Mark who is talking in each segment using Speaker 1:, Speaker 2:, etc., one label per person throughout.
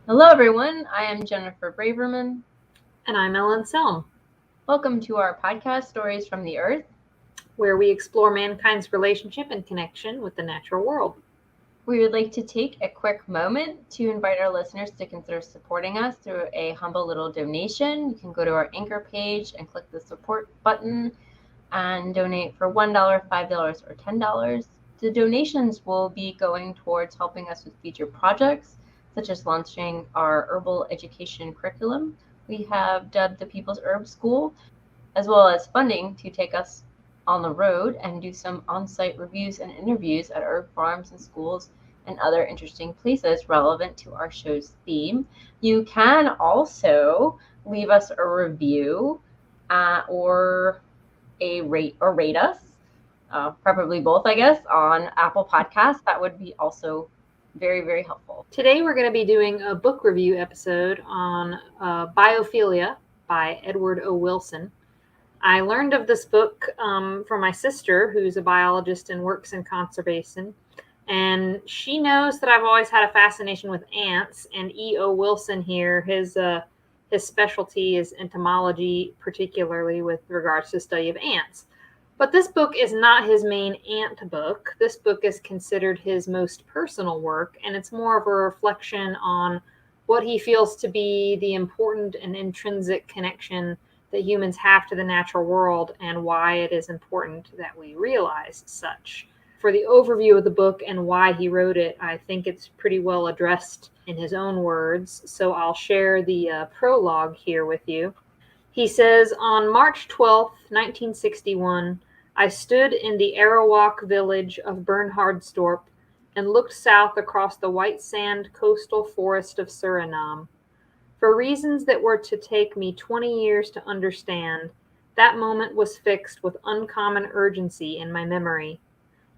Speaker 1: Hello, everyone. I am Jennifer Braverman.
Speaker 2: And I'm Ellen Selm,
Speaker 1: Welcome to our podcast, Stories from the Earth.
Speaker 2: where we explore mankind's relationship and connection with the natural world.
Speaker 1: We would like to take a quick moment to invite our listeners to consider supporting us through a humble little donation. You can go to our Anchor page and click the support button and donate for $1, $5, or $10. The donations will be going towards helping us with future projects, such as launching our herbal education curriculum we have dubbed the People's Herb School, as well as funding to take us on the road and do some on-site reviews and interviews at herb farms and schools and other interesting places relevant to our show's theme. You can also leave us a review or rate us, preferably both, I guess, on Apple Podcasts. That would be also very, very helpful.
Speaker 2: Today we're going to be doing a book review episode on Biophilia by Edward O. Wilson. I learned of this book from my sister, who's a biologist and works in conservation. And she knows that I've always had a fascination with ants. And E.O. Wilson here, his specialty is entomology, particularly with regards to study of ants. But this book is not his main ant book. This book is considered his most personal work, and it's more of a reflection on what he feels to be the important and intrinsic connection that humans have to the natural world and why it is important that we realize such. For the overview of the book and why he wrote it, I think it's pretty well addressed in his own words, so I'll share the prologue here with you. He says, on March 12th, 1961, I stood in the Arawak village of Bernhardstorp and looked south across the white sand coastal forest of Suriname. For reasons that were to take me 20 years to understand, that moment was fixed with uncommon urgency in my memory.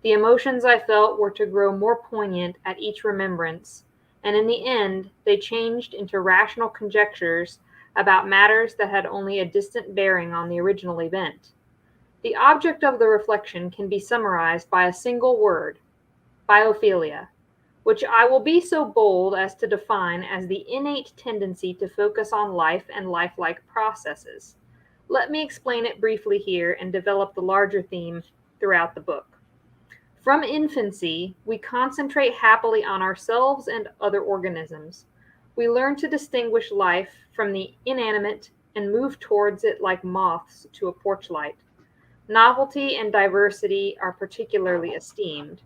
Speaker 2: The emotions I felt were to grow more poignant at each remembrance, and in the end they changed into rational conjectures about matters that had only a distant bearing on the original event. The object of the reflection can be summarized by a single word, biophilia, which I will be so bold as to define as the innate tendency to focus on life and lifelike processes. Let me explain it briefly here and develop the larger theme throughout the book. From infancy, we concentrate happily on ourselves and other organisms. We learn to distinguish life from the inanimate and move towards it like moths to a porch light. Novelty and diversity are particularly esteemed.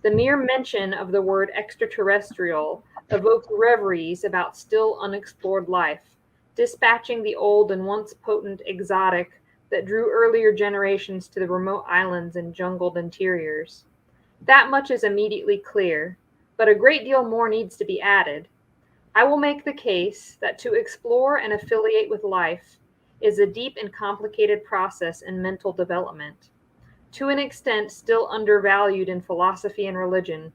Speaker 2: The mere mention of the word extraterrestrial evokes reveries about still unexplored life, dispatching the old and once potent exotic that drew earlier generations to the remote islands and jungled interiors. That much is immediately clear, but a great deal more needs to be added. I will make the case that to explore and affiliate with life is a deep and complicated process in mental development. To an extent still undervalued in philosophy and religion,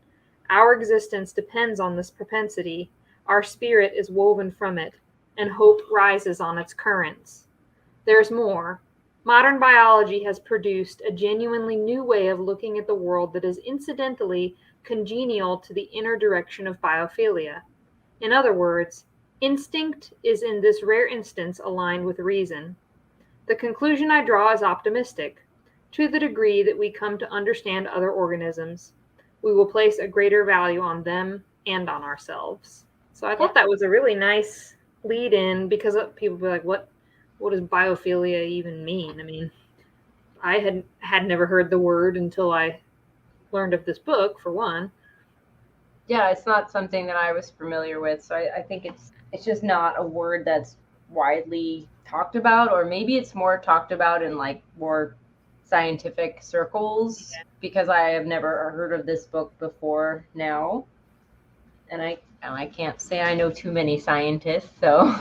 Speaker 2: our existence depends on this propensity, our spirit is woven from it, and hope rises on its currents. There's more. Modern biology has produced a genuinely new way of looking at the world that is incidentally congenial to the inner direction of biophilia. In other words, instinct is in this rare instance aligned with reason. The conclusion I draw is optimistic. To the degree that we come to understand other organisms, we will place a greater value on them and on ourselves. So I thought that was a really nice lead in because people be like, what does biophilia even mean? I mean, I had never heard the word until I learned of this book, for one.
Speaker 1: Yeah, it's not something that I was familiar with, so I think it's just not a word that's widely talked about, or maybe it's more talked about in like more scientific circles because I have never heard of this book before now, and I can't say I know too many scientists, so.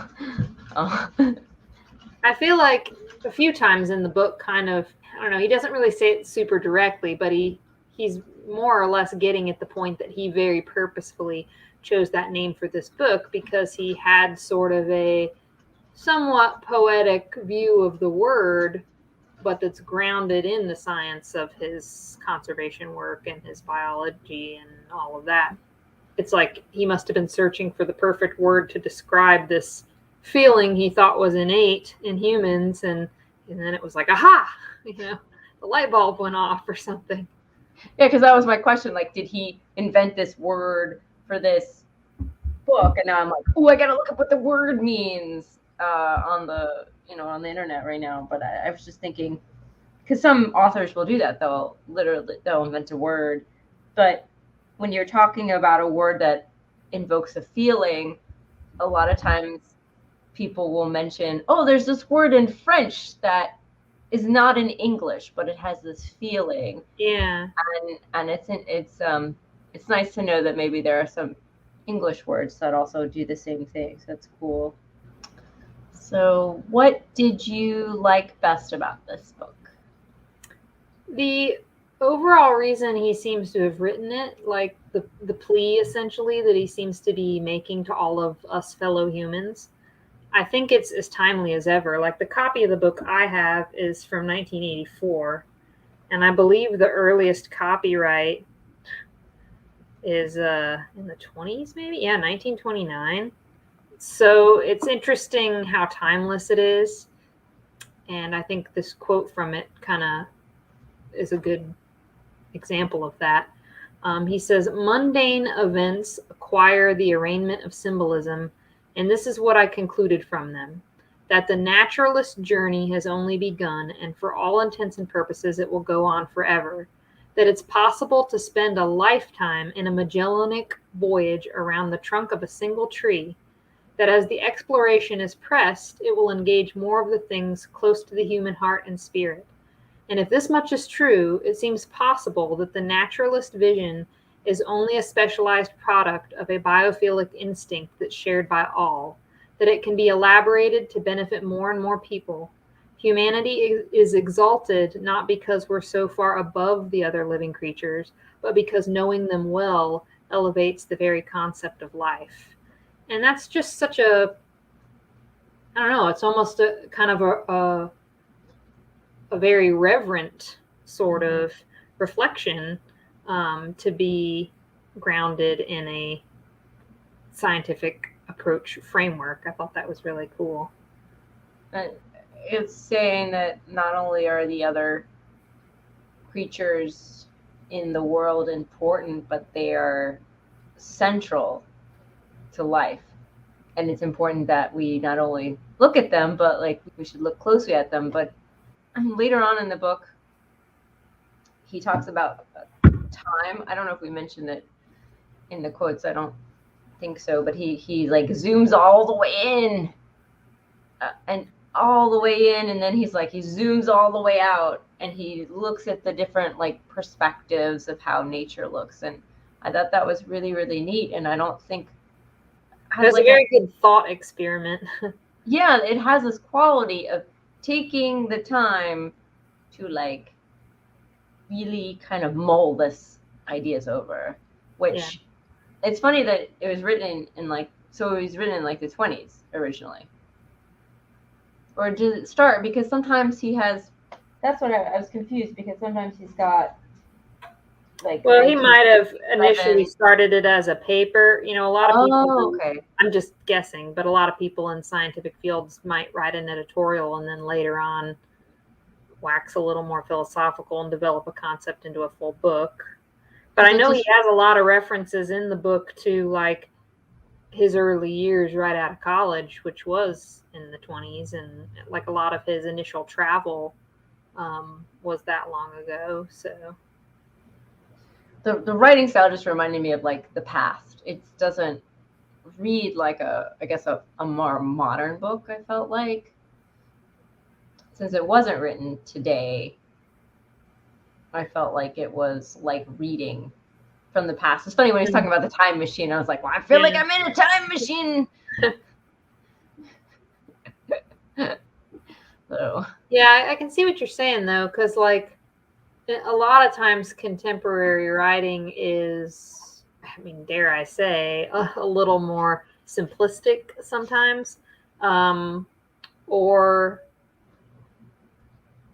Speaker 2: I feel like a few times in the book, kind of, I don't know, he doesn't really say it super directly, but he's more or less getting at the point that he very purposefully chose that name for this book because he had sort of a somewhat poetic view of the word, but that's grounded in the science of his conservation work and his biology and all of that. it's like he must have been searching for the perfect word to describe this feeling he thought was innate in humans, and then it was like, aha, the light bulb went off or something.
Speaker 1: Yeah, because that was my question. Like, did he invent this word for this book? And now I'm like, oh, I gotta look up what the word means on the on the internet right now. But I was just thinking, because some authors will do that. They'll invent a word, but when you're talking about a word that invokes a feeling, a lot of times people will mention, oh, there's this word in French that is not in English, but it has this feeling.
Speaker 2: Yeah.
Speaker 1: And it's nice to know that maybe there are some English words that also do the same thing. So that's cool. So what did you like best about this book?
Speaker 2: The overall reason he seems to have written it, like the plea essentially that he seems to be making to all of us fellow humans, I think it's as timely as ever. Like, the copy of the book I have is from 1984, and I believe the earliest copyright is in the 20s, maybe? Yeah, 1929. So it's interesting how timeless it is. And I think this quote from it kind of is a good example of that. He says, mundane events acquire the arraignment of symbolism, and this is what I concluded from them, that the naturalist journey has only begun, and for all intents and purposes it will go on forever, that it's possible to spend a lifetime in a Magellanic voyage around the trunk of a single tree, that as the exploration is pressed, it will engage more of the things close to the human heart and spirit. And if this much is true, it seems possible that the naturalist vision is only a specialized product of a biophilic instinct that's shared by all, that it can be elaborated to benefit more and more people. Humanity is exalted not because we're so far above the other living creatures, but because knowing them well elevates the very concept of life. And that's just such a, I don't know, it's almost a kind of a very reverent sort of reflection, to be grounded in a scientific approach framework. I thought that was really cool.
Speaker 1: It's saying that not only are the other creatures in the world important, but they are central to life. And it's important that we not only look at them, but like we should look closely at them. But later on in the book, he talks about time. I don't know if we mentioned it in the quotes. I don't think so. But he like zooms all the way in, and all the way in, and then he zooms all the way out, and he looks at the different like perspectives of how nature looks. And I thought that was really, really neat. And I don't think
Speaker 2: That's a very good thought experiment.
Speaker 1: Yeah, it has this quality of taking the time to like really kind of mull this ideas over, which it's funny that it was written in like, so it was written in like the 20s originally. Or did it start? Because sometimes he has, that's what I was confused, because sometimes he's got like.
Speaker 2: Well, he might have initially started it as a paper. A lot of people,
Speaker 1: okay.
Speaker 2: I'm just guessing, but a lot of people in scientific fields might write an editorial and then later on wax a little more philosophical and develop a concept into a full book. But I know he has a lot of references in the book to like his early years right out of college, which was in the 20s, and like a lot of his initial travel was that long ago. So
Speaker 1: the writing style just reminded me of like the past. It doesn't read like a more modern book. I felt like, since it wasn't written today, I felt like it was like reading from the past. It's funny when he's talking about the time machine. I was like, well, I feel like I'm in a time machine. So
Speaker 2: yeah, I can see what you're saying though, because like a lot of times contemporary writing is, I mean, dare I say, a little more simplistic sometimes, or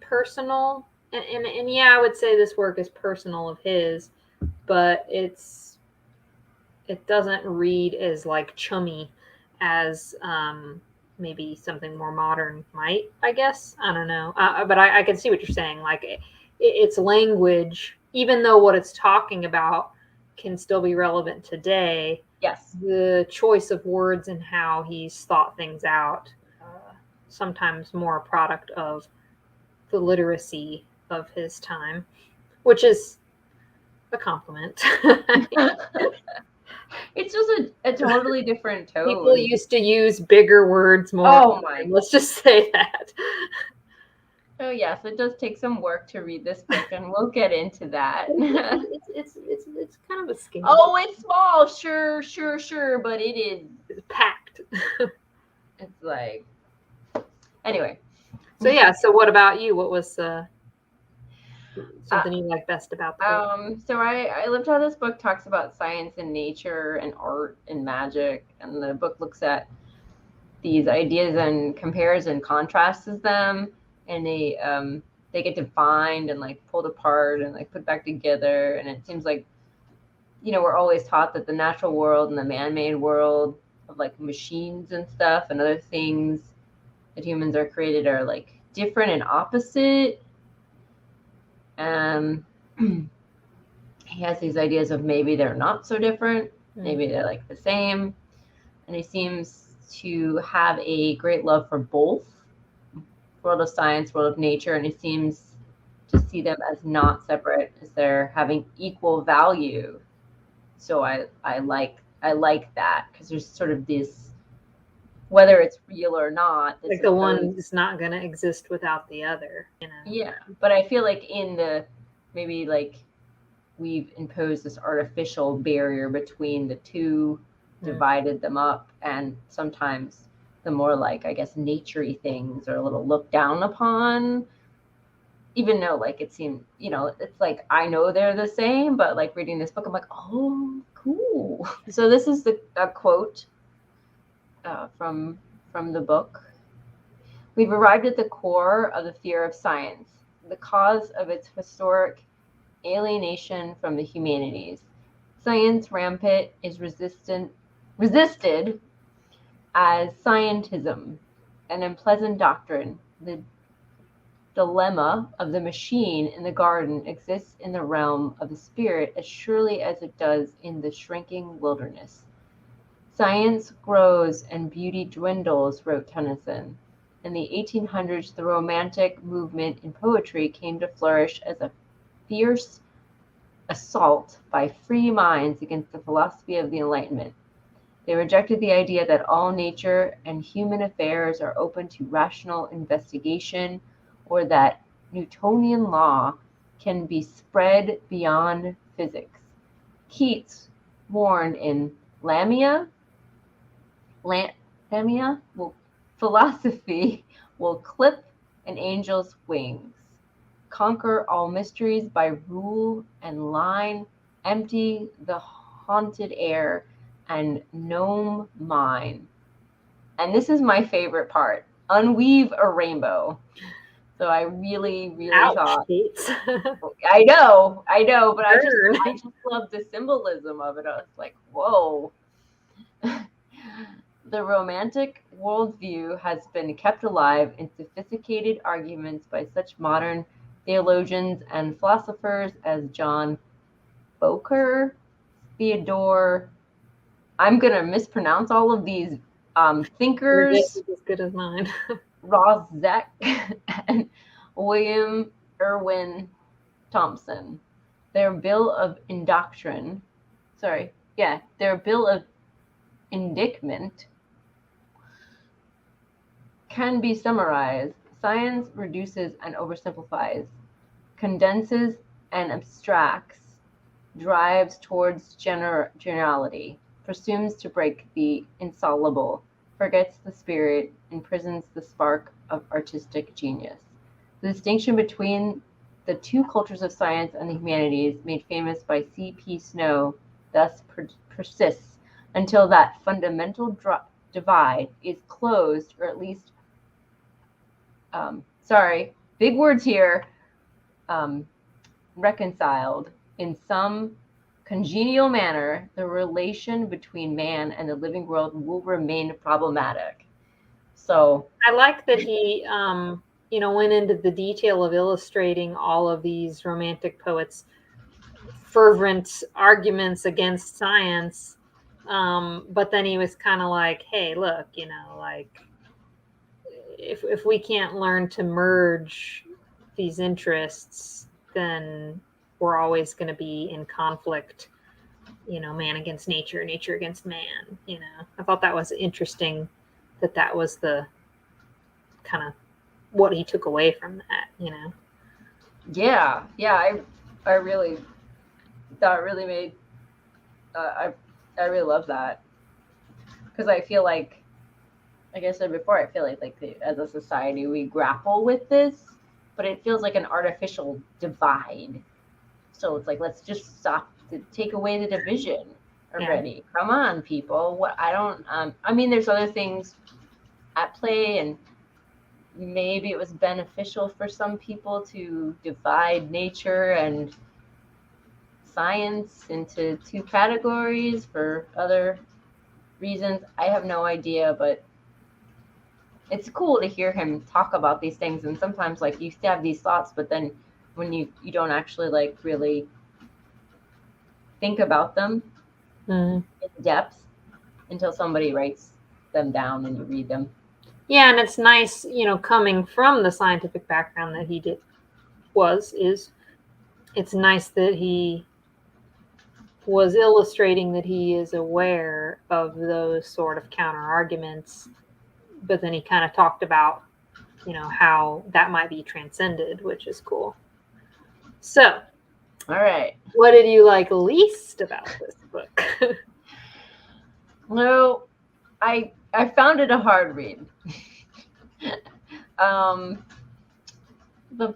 Speaker 2: personal. And yeah, I would say this work is personal of his, but it's it doesn't read as like chummy as maybe something more modern might, I guess. I don't know. But I can see what you're saying. Like it's language, even though what it's talking about can still be relevant today.
Speaker 1: Yes.
Speaker 2: The choice of words and how he's thought things out, sometimes more a product of the literacy of his time, which is a compliment.
Speaker 1: It's just a totally different
Speaker 2: People
Speaker 1: tone.
Speaker 2: used to use bigger words more
Speaker 1: Oh
Speaker 2: often.
Speaker 1: my.
Speaker 2: Let's just say that.
Speaker 1: Oh yes, it does take some work to read this book, and we'll get into that.
Speaker 2: It's kind of a skinny.
Speaker 1: Oh, it's small, sure, but it is.
Speaker 2: It's packed.
Speaker 1: It's like. Anyway.
Speaker 2: So yeah. So what about you? What was something you like best about the book?
Speaker 1: So I loved how this book talks about science and nature and art and magic, and the book looks at these ideas and compares and contrasts them, and they get defined and like pulled apart and like put back together. And it seems like, we're always taught that the natural world and the man-made world of like machines and stuff and other things that humans are created are like different and opposite. He has these ideas of maybe they're not so different, maybe they're like the same, and he seems to have a great love for both world of science, world of nature, and he seems to see them as not separate, as they're having equal value. So I like that, because there's sort of this, whether it's real or not,
Speaker 2: Like the one is not going to exist without the other.
Speaker 1: Yeah, but I feel like in the maybe like we've imposed this artificial barrier between the two, divided them up, and sometimes the more like, I guess, nature-y things are a little looked down upon, even though like it seemed, it's like I know they're the same, but like reading this book, I'm like, oh, cool. So this is a quote from the book. We've arrived at the core of the fear of science, the cause of its historic alienation from the humanities. Science rampant is resisted as scientism, an unpleasant doctrine. The dilemma of the machine in the garden exists in the realm of the spirit as surely as it does in the shrinking wilderness. Science grows and beauty dwindles, wrote Tennyson. In the 1800s, the Romantic movement in poetry came to flourish as a fierce assault by free minds against the philosophy of the Enlightenment. They rejected the idea that all nature and human affairs are open to rational investigation, or that Newtonian law can be spread beyond physics. Keats warned in Lamia, philosophy will clip an angel's wings, conquer all mysteries by rule and line, empty the haunted air, and gnome mine. And this is my favorite part: unweave a rainbow. So I really, really thought. I know, but I just love the symbolism of it. I was like, whoa. The Romantic worldview has been kept alive in sophisticated arguments by such modern theologians and philosophers as John Boker, Theodore. I'm going to mispronounce all of these thinkers.
Speaker 2: This is as good as mine.
Speaker 1: Rozek and William Irwin Thompson. Their bill of indictment can be summarized. Science reduces and oversimplifies, condenses and abstracts, drives towards generality, presumes to break the insoluble, forgets the spirit, imprisons the spark of artistic genius. The distinction between the two cultures of science and the humanities, made famous by C.P. Snow, thus persists until that fundamental divide is closed, or at least, big words here, reconciled in some congenial manner, the relation between man and the living world will remain problematic. So
Speaker 2: I like that he, went into the detail of illustrating all of these romantic poets' fervent arguments against science. But then he was kind of like, hey, look, like if we can't learn to merge these interests, then we're always going to be in conflict, man against nature, nature against man. I thought that was interesting, that was the kind of what he took away from that.
Speaker 1: Yeah, I really, that really made, I really love that, because I feel like I said before, I feel like as a society we grapple with this, but it feels like an artificial divide. So it's like, let's just stop to take away the division already. Yeah. Come on, people. What I don't, I mean, there's other things at play, and maybe it was beneficial for some people to divide nature and science into two categories for other reasons. I have no idea, but it's cool to hear him talk about these things. And sometimes, like, you have these thoughts, but then when you don't actually like really think about them in depth until somebody writes them down and you read them.
Speaker 2: Yeah, and it's nice, coming from the scientific background that he it's nice that he was illustrating that he is aware of those sort of counter arguments, but then he kind of talked about, how that might be transcended, which is cool. So,
Speaker 1: all right,
Speaker 2: what did you like least about this book?
Speaker 1: No, I found it a hard read. The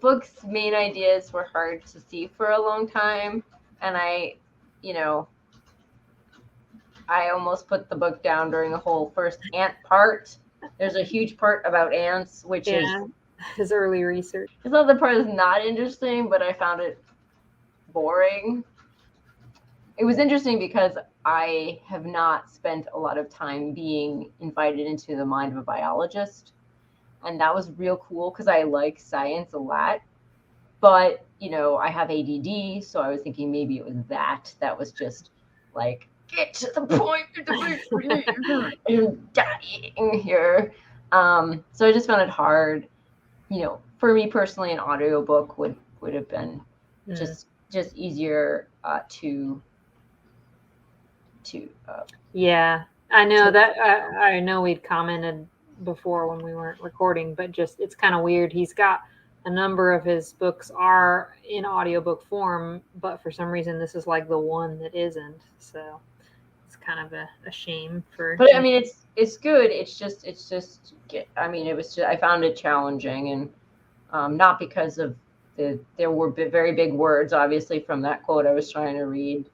Speaker 1: book's main ideas were hard to see for a long time, and I almost put the book down during the whole first ant part. There's a huge part about ants, which is
Speaker 2: his early research.
Speaker 1: This other part is not interesting, but I found it boring. It was interesting because I have not spent a lot of time being invited into the mind of a biologist. And that was real cool because I like science a lot. But, I have ADD, so I was thinking maybe it was that was just like, get to the point, I'm dying here. So I just found it hard. For me personally, an audiobook would have been just easier to
Speaker 2: yeah, I know that I know we'd commented before when we weren't recording, but just it's kind of weird. He's got a number of his books are in audiobook form, but for some reason this is like the one that isn't. So it's kind of a shame for.
Speaker 1: But I mean, it's good. It's just. I mean, it was just, I found it challenging, and not because of there were very big words, obviously, from that quote I was trying to read.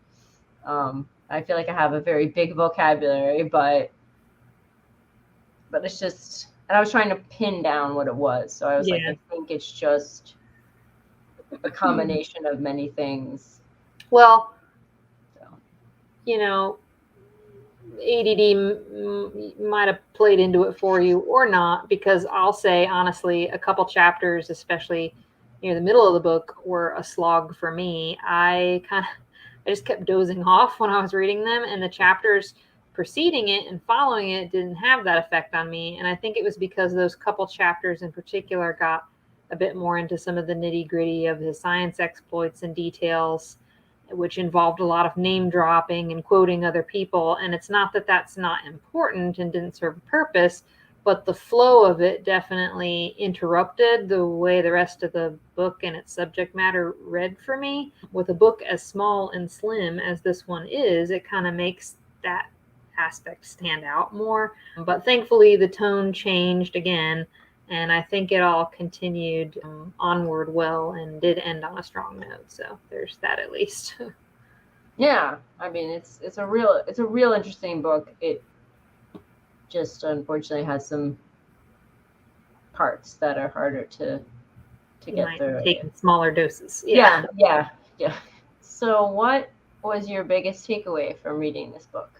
Speaker 1: I feel like I have a very big vocabulary, but it's just, and I was trying to pin down what it was. So I was like, I think it's just a combination of many things.
Speaker 2: Well, ADD might have played into it for you or not, because I'll say honestly, a couple chapters, especially near the middle of the book, were a slog for me. I just kept dozing off when I was reading them, and the chapters preceding it and following it didn't have that effect on me. And I think it was because those couple chapters in particular got a bit more into some of the nitty-gritty of his science exploits and details, which involved a lot of name dropping and quoting other people. And it's not that that's not important and didn't serve a purpose, but the flow of it definitely interrupted the way the rest of the book and its subject matter read for me. With a book as small and slim as this one is, it kind of makes that aspect stand out more. But thankfully, the tone changed again, and I think it all continued onward well and did end on a strong note. So there's that at least.
Speaker 1: Yeah, I mean, it's a real interesting book. It just unfortunately has some parts that are harder to get through.
Speaker 2: Take in smaller doses.
Speaker 1: Yeah. So what was your biggest takeaway from reading this book?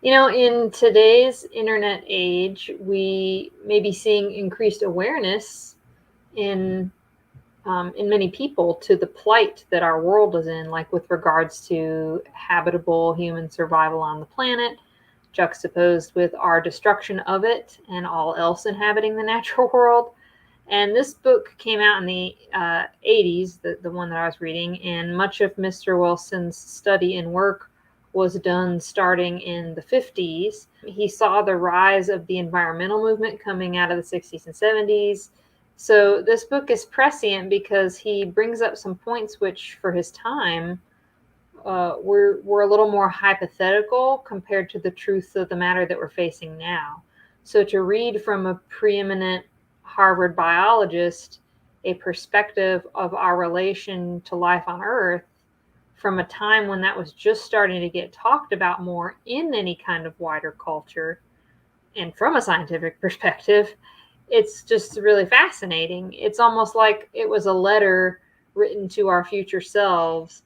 Speaker 2: In today's internet age, we may be seeing increased awareness in many people to the plight that our world is in, like with regards to habitable human survival on the planet, juxtaposed with our destruction of it and all else inhabiting the natural world. And this book came out in the 80s, the one that I was reading, and much of Mr. Wilson's study and work was done starting in the 50s. He saw the rise of the environmental movement coming out of the 60s and 70s. So this book is prescient because he brings up some points which, for his time, were a little more hypothetical compared to the truth of the matter that we're facing now. So to read from a preeminent Harvard biologist a perspective of our relation to life on Earth from a time when that was just starting to get talked about more in any kind of wider culture, and from a scientific perspective, it's just really fascinating. It's almost like it was a letter written to our future selves,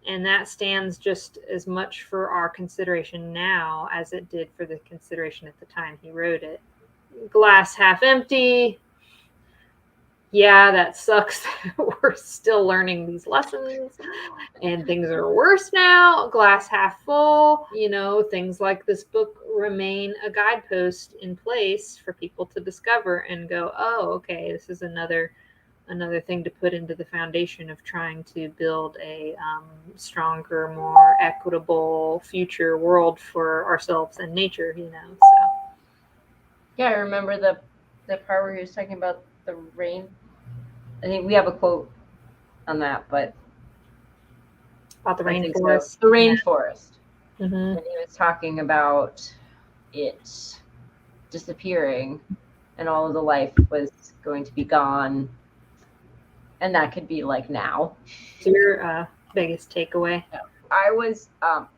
Speaker 2: and that stands just as much for our consideration now as it did for the consideration at the time he wrote it. Glass half empty. Yeah, that sucks. We're still learning these lessons and things are worse now. Glass half full. Things like this book remain a guidepost in place for people to discover and go, oh, okay, this is another thing to put into the foundation of trying to build a stronger, more equitable future world for ourselves and nature, So.
Speaker 1: Yeah, I remember the part where he was talking about the rain. I think we have a quote on that, but
Speaker 2: About the
Speaker 1: I think
Speaker 2: rainforest.
Speaker 1: so. The rainforest.
Speaker 2: Yeah. Mm-hmm.
Speaker 1: And he was talking about it disappearing and all of the life was going to be gone. And that could be like now.
Speaker 2: So your biggest takeaway?
Speaker 1: I was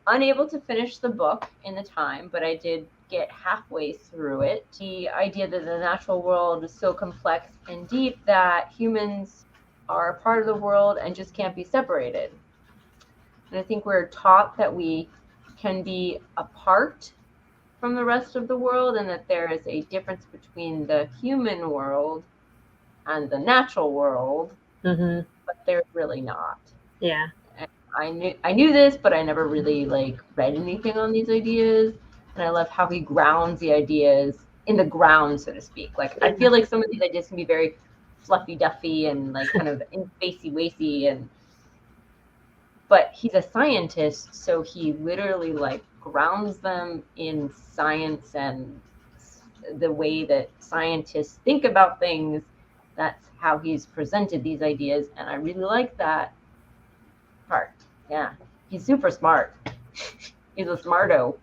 Speaker 1: unable to finish the book in the time, but I did get halfway through it. The idea that the natural world is so complex and deep that humans are a part of the world and just can't be separated. And I think we're taught that we can be apart from the rest of the world and that there is a difference between the human world and the natural world,
Speaker 2: mm-hmm.
Speaker 1: but there's really not.
Speaker 2: Yeah.
Speaker 1: And I knew this, but I never really read anything on these ideas. And I love how he grounds the ideas in the ground, so to speak. I feel like some of these ideas can be very fluffy duffy and kind of spacey wacy, but he's a scientist, so he literally grounds them in science and the way that scientists think about things. That's how he's presented these ideas, and I really like that part. Yeah, he's super smart. He's a smarto.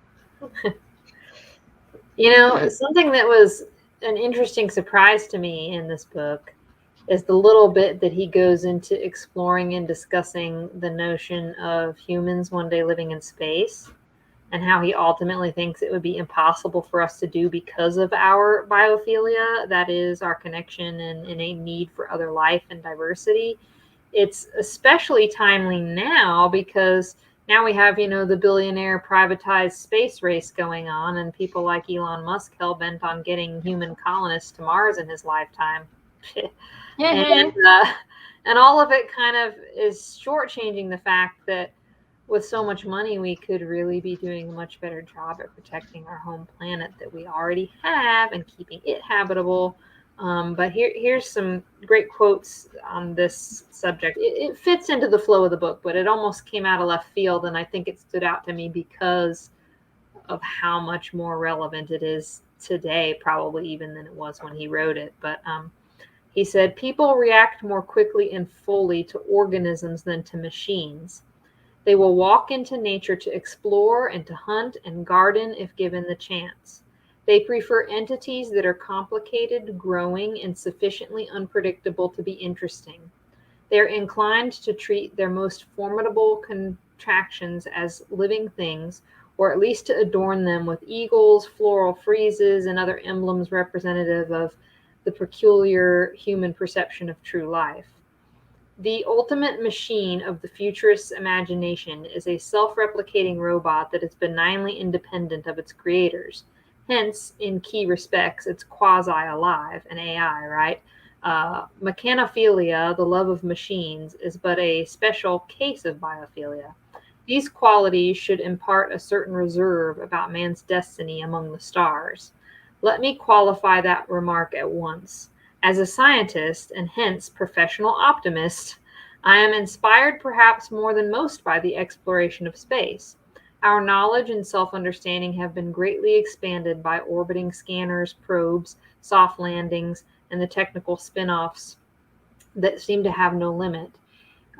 Speaker 2: Something that was an interesting surprise to me in this book is the little bit that he goes into exploring and discussing the notion of humans one day living in space, and how he ultimately thinks it would be impossible for us to do because of our biophilia, that is, our connection and innate need for other life and diversity. It's especially timely now because now we have, the billionaire privatized space race going on, and people like Elon Musk hell-bent on getting human colonists to Mars in his lifetime. And all of it kind of is shortchanging the fact that with so much money, we could really be doing a much better job at protecting our home planet that we already have and keeping it habitable. But here's some great quotes on this subject. It fits into the flow of the book, but it almost came out of left field, and I think it stood out to me because of how much more relevant it is today, probably even than it was when he wrote it. But he said, people react more quickly and fully to organisms than to machines. They will walk into nature to explore and to hunt and garden if given the chance. They prefer entities that are complicated, growing, and sufficiently unpredictable to be interesting. They're inclined to treat their most formidable contractions as living things, or at least to adorn them with eagles, floral friezes, and other emblems representative of the peculiar human perception of true life. The ultimate machine of the futurist's imagination is a self-replicating robot that is benignly independent of its creators. Hence, in key respects, it's quasi-alive, an AI, right? Mechanophilia, the love of machines, is but a special case of biophilia. These qualities should impart a certain reserve about man's destiny among the stars. Let me qualify that remark at once. As a scientist, and hence professional optimist, I am inspired perhaps more than most by the exploration of space. Our knowledge and self-understanding have been greatly expanded by orbiting scanners, probes, soft landings, and the technical spin-offs that seem to have no limit.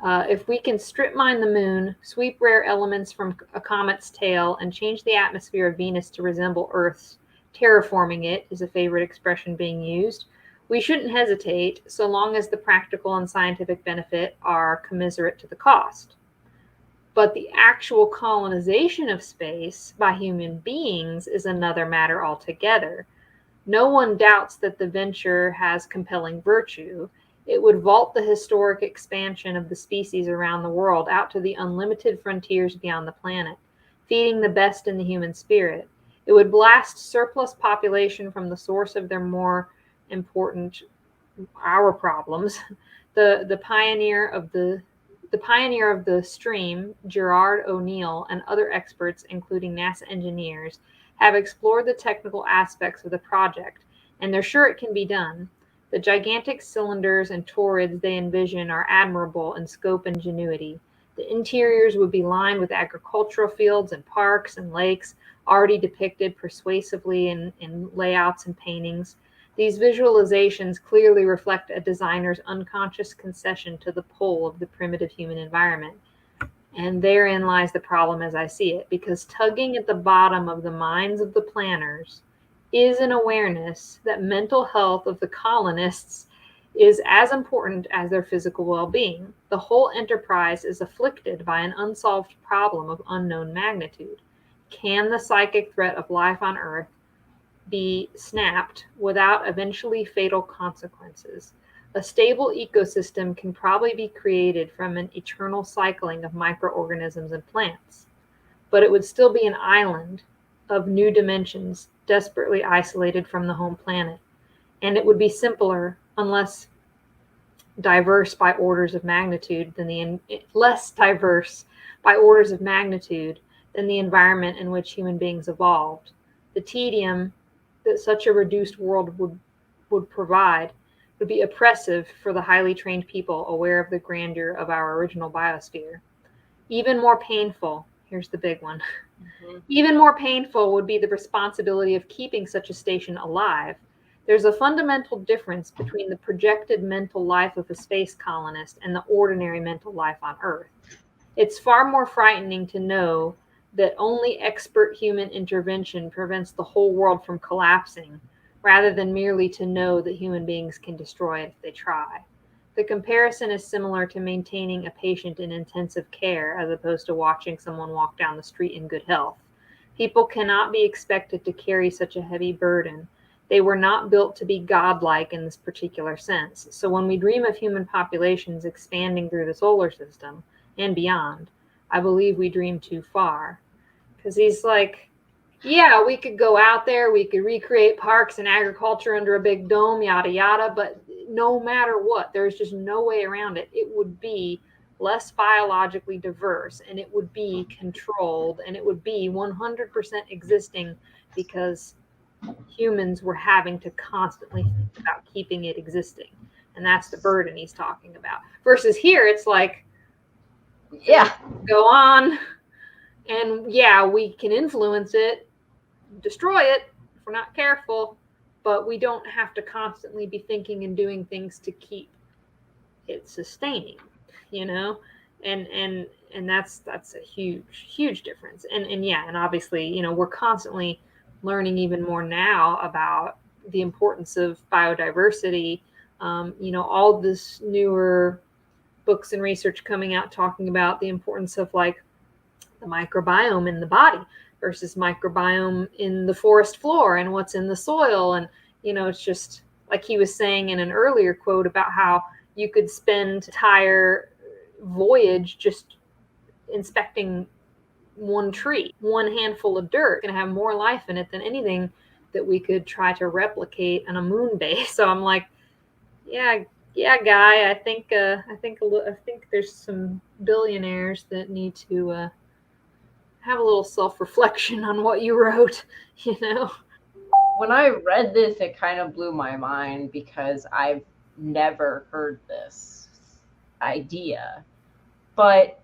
Speaker 2: If we can strip mine the moon, sweep rare elements from a comet's tail, and change the atmosphere of Venus to resemble Earth's, terraforming it is a favorite expression being used, we shouldn't hesitate so long as the practical and scientific benefit are commensurate to the cost. But the actual colonization of space by human beings is another matter altogether. No one doubts that the venture has compelling virtue. It would vault the historic expansion of the species around the world out to the unlimited frontiers beyond the planet, feeding the best in the human spirit. It would blast surplus population from the source of their more important, our problems. The pioneer of the stream, Gerard O'Neill, and other experts, including NASA engineers, have explored the technical aspects of the project, and they're sure it can be done. The gigantic cylinders and torids they envision are admirable in scope and ingenuity. The interiors would be lined with agricultural fields and parks and lakes, already depicted persuasively in layouts and paintings. These visualizations clearly reflect a designer's unconscious concession to the pull of the primitive human environment. And therein lies the problem as I see it, because tugging at the bottom of the minds of the planners is an awareness that mental health of the colonists is as important as their physical well-being. The whole enterprise is afflicted by an unsolved problem of unknown magnitude. Can the psychic threat of life on Earth be snapped without eventually fatal consequences? A stable ecosystem can probably be created from an eternal cycling of microorganisms and plants, but it would still be an island of new dimensions, desperately isolated from the home planet. And it would be simpler, unless diverse by orders of magnitude than less diverse by orders of magnitude than the environment in which human beings evolved. The tedium that such a reduced world would provide would be oppressive for the highly trained people aware of the grandeur of our original biosphere. Even more painful, here's the big one, even more painful would be the responsibility of keeping such a station alive. There's a fundamental difference between the projected mental life of a space colonist and the ordinary mental life on Earth. It's far more frightening to know that only expert human intervention prevents the whole world from collapsing, rather than merely to know that human beings can destroy it if they try. The comparison is similar to maintaining a patient in intensive care as opposed to watching someone walk down the street in good health. People cannot be expected to carry such a heavy burden. They were not built to be godlike in this particular sense. So when we dream of human populations expanding through the solar system and beyond, I believe we dream too far. Because he's like, yeah, we could go out there, we could recreate parks and agriculture under a big dome, yada, yada, but no matter what, there's just no way around it. It would be less biologically diverse, and it would be controlled, and it would be 100% existing because humans were having to constantly think about keeping it existing. And that's the burden he's talking about. Versus here, it's like,
Speaker 1: yeah,
Speaker 2: go on, and yeah, we can influence it, destroy it if we're not careful, but we don't have to constantly be thinking and doing things to keep it sustaining, you know? And that's a huge difference. And yeah, and obviously, you know, we're constantly learning even more now about the importance of biodiversity. You know, all this newer books and research coming out talking about the importance of like the microbiome in the body versus microbiome in the forest floor and what's in the soil. And, you know, it's just like he was saying in an earlier quote about how you could spend an entire voyage just inspecting one tree, one handful of dirt, going to have more life in it than anything that we could try to replicate on a moon base. So I'm like, yeah, guy. I think there's some billionaires that need to have a little self-reflection on what you wrote. You know,
Speaker 1: when I read this, it kind of blew my mind because I've never heard this idea, but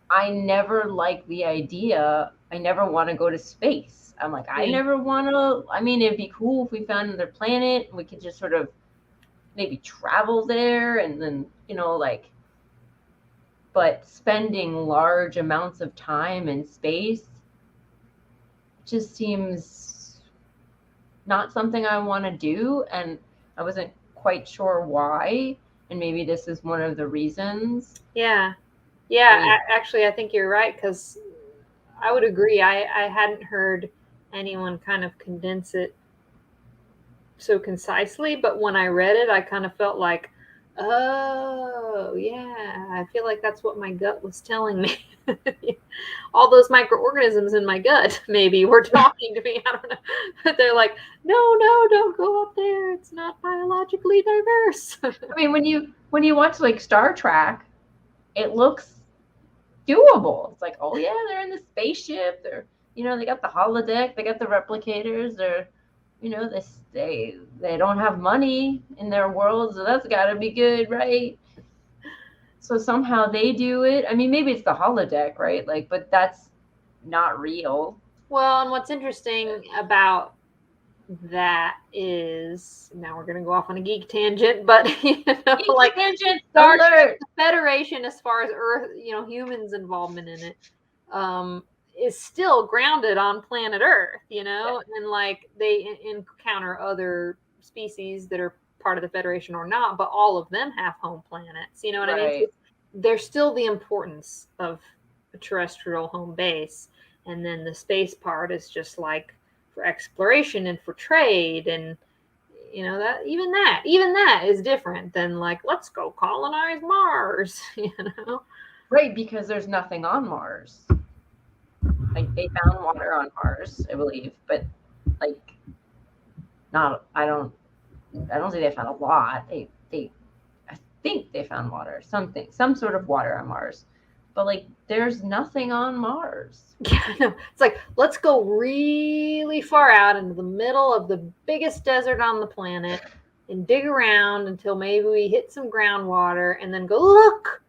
Speaker 1: I never like the idea. I never want to go to space. I'm like, I never want to. I mean, it'd be cool if we found another planet and we could just sort of maybe travel there and then, like, but spending large amounts of time in space just seems not something I want to do. And I wasn't quite sure why. And maybe this is one of the reasons.
Speaker 2: Yeah. Actually, I think you're right, because I would agree. I hadn't heard anyone kind of condense it so concisely, but when I read it, I kind of felt like, oh yeah, I feel like that's what my gut was telling me. All those microorganisms in my gut maybe were talking to me. I don't know, but they're like, no, don't go up there, it's not biologically diverse.
Speaker 1: I mean, when you watch like Star Trek, it looks doable. It's like, oh yeah, they're in the spaceship, they're, they got the holodeck, they got the replicators, they're, they don't have money in their world, so that's got to be good, right? So somehow they do it. I mean, maybe it's the holodeck, right? Like, but that's not real.
Speaker 2: Well, and what's interesting about that is, now we're going to go off on a geek tangent, but
Speaker 1: geek
Speaker 2: like
Speaker 1: tangent
Speaker 2: the Federation, as far as Earth, humans' involvement in it, is still grounded on planet Earth, and like they encounter other species that are part of the Federation or not, but all of them have home planets. You know what I mean? So there's still the importance of a terrestrial home base, and then the space part is just like for exploration and for trade, and that even that is different than like, let's go colonize Mars.
Speaker 1: Right, because there's nothing on Mars. Like, they found water on Mars, I believe, but like, not, I don't think they found a lot. I think they found water, some sort of water on Mars, but like, there's nothing on Mars.
Speaker 2: Yeah, no. It's like, let's go really far out into the middle of the biggest desert on the planet and dig around until maybe we hit some groundwater, and then go, look,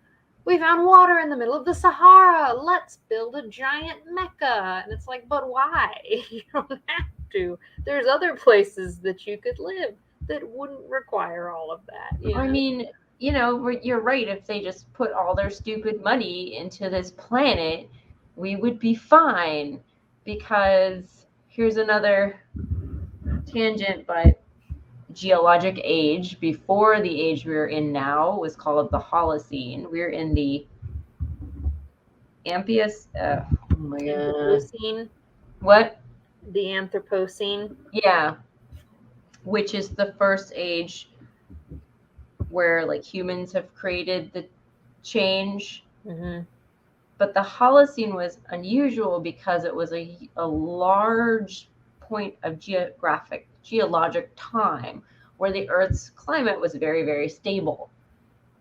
Speaker 2: we found water in the middle of the Sahara. Let's build a giant Mecca. And it's like, but why? You don't have to. There's other places that you could live that wouldn't require all of that.
Speaker 1: I mean, you're right. If they just put all their stupid money into this planet, we would be fine. Because here's another tangent, but geologic age, before the age we're in now, was called the Holocene. We're in the
Speaker 2: Anthropocene.
Speaker 1: What?
Speaker 2: The Anthropocene.
Speaker 1: Yeah. Which is the first age where like humans have created the change.
Speaker 2: Mm-hmm.
Speaker 1: But the Holocene was unusual because it was a large point of geologic time where the Earth's climate was very, very stable.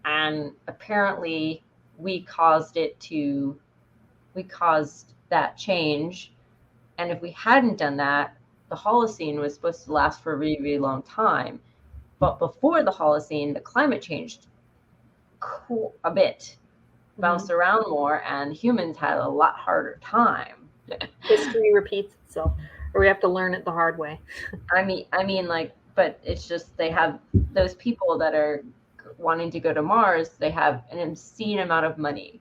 Speaker 1: And apparently we caused that change. And if we hadn't done that, the Holocene was supposed to last for a really, really long time. But before the Holocene, the climate changed a bit, bounced around more, and humans had a lot harder time.
Speaker 2: History repeats itself, or we have to learn it the hard way.
Speaker 1: I mean, like, but it's just, they have those people that are wanting to go to Mars, they have an obscene amount of money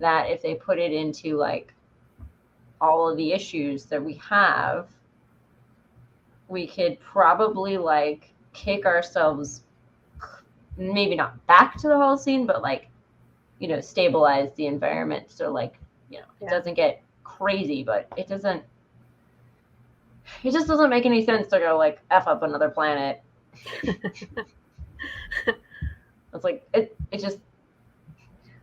Speaker 1: that if they put it into like all of the issues that we have, we could probably like kick ourselves, maybe not back to the Holocene, but like, stabilize the environment. So like, it doesn't get crazy, but it just doesn't make any sense to go like F up another planet. It's like it just,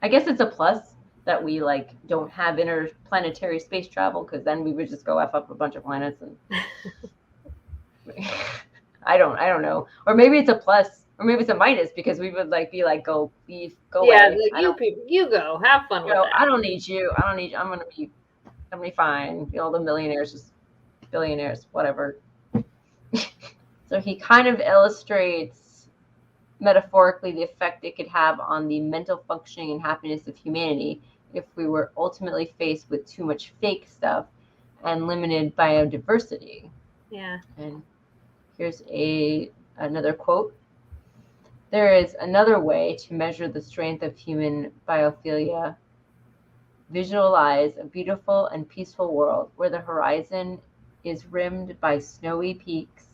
Speaker 1: I guess it's a plus that we like don't have interplanetary space travel, because then we would just go F up a bunch of planets and I don't know. Or maybe it's a plus, or maybe it's a minus, because we would like be like, go leave, go
Speaker 2: Yeah,
Speaker 1: away.
Speaker 2: like, you people, you go have fun with
Speaker 1: I
Speaker 2: that.
Speaker 1: don't need you. I don't need you. I'm gonna be fine. All the millionaires, just billionaires, whatever. So he kind of illustrates metaphorically the effect it could have on the mental functioning and happiness of humanity if we were ultimately faced with too much fake stuff and limited biodiversity.
Speaker 2: Yeah.
Speaker 1: And here's another quote. There is another way to measure the strength of human biophilia. Visualize a beautiful and peaceful world where the horizon is rimmed by snowy peaks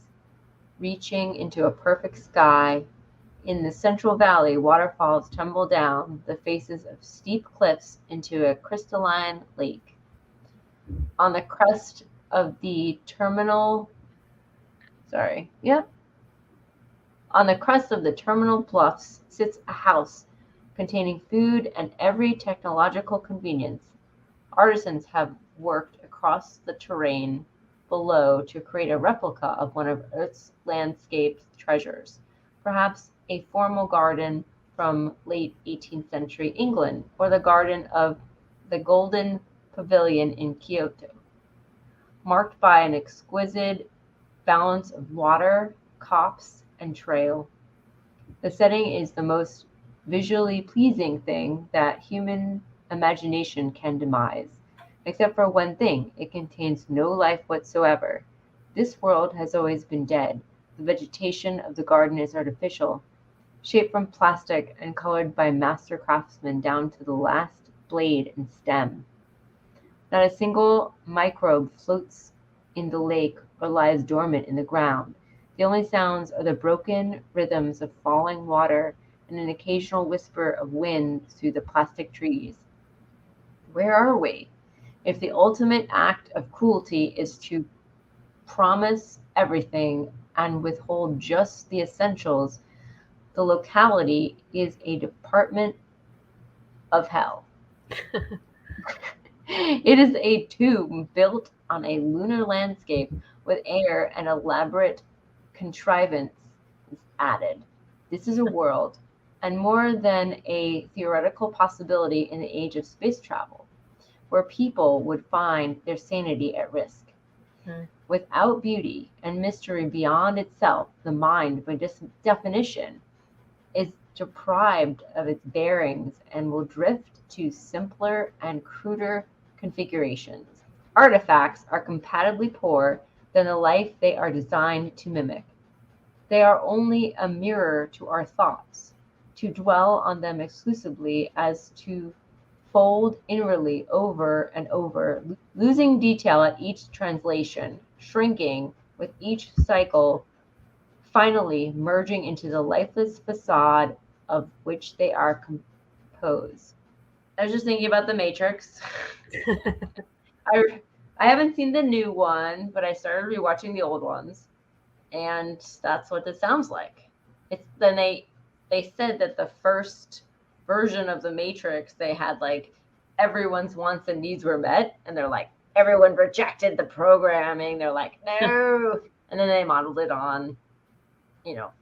Speaker 1: reaching into a perfect sky. In the Central Valley, waterfalls tumble down the faces of steep cliffs into a crystalline lake. On the crest of the terminal bluffs sits a house containing food and every technological convenience. Artisans have worked across the terrain below to create a replica of one of Earth's landscape treasures, perhaps a formal garden from late 18th century England, or the garden of the Golden Pavilion in Kyoto, marked by an exquisite balance of water, copse, and trail. The setting is the most visually pleasing thing that human imagination can devise. Except for one thing, it contains no life whatsoever. This world has always been dead. The vegetation of the garden is artificial, shaped from plastic and colored by master craftsmen down to the last blade and stem. Not a single microbe floats in the lake or lies dormant in the ground. The only sounds are the broken rhythms of falling water and an occasional whisper of wind through the plastic trees. Where are we? If the ultimate act of cruelty is to promise everything and withhold just the essentials, the locality is a department of hell. It is a tomb built on a lunar landscape with air and elaborate contrivance added. This is a world, and more than a theoretical possibility in the age of space travel, where people would find their sanity at risk. Without beauty and mystery beyond itself, the mind, by definition, is deprived of its bearings and will drift to simpler and cruder configurations. Artifacts are compatibly poorer than the life they are designed to mimic. They are only a mirror to our thoughts. To dwell on them exclusively as to fold inwardly over and over, losing detail at each translation, shrinking with each cycle, finally merging into the lifeless facade of which they are composed. I was just thinking about The Matrix. I haven't seen the new one, but I started rewatching the old ones, and that's what it sounds like. Then they said that the first version of The Matrix, they had like everyone's wants and needs were met, and they're like everyone rejected the programming. They're like no, and then they modeled it on,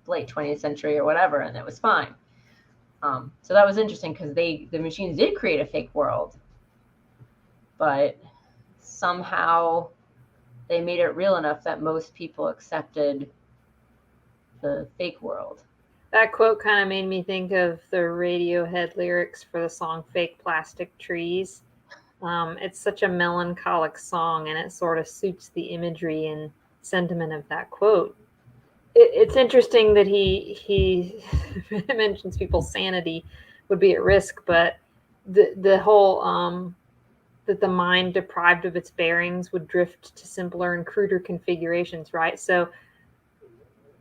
Speaker 1: late 20th century or whatever, and it was fine. So that was interesting because the machines did create a fake world, but somehow they made it real enough that most people accepted the fake world.
Speaker 2: That quote kind of made me think of the Radiohead lyrics for the song Fake Plastic Trees. It's such a melancholic song, and it sort of suits the imagery and sentiment of that quote. It's interesting that he mentions people's sanity would be at risk, but the whole that the mind deprived of its bearings would drift to simpler and cruder configurations, right? So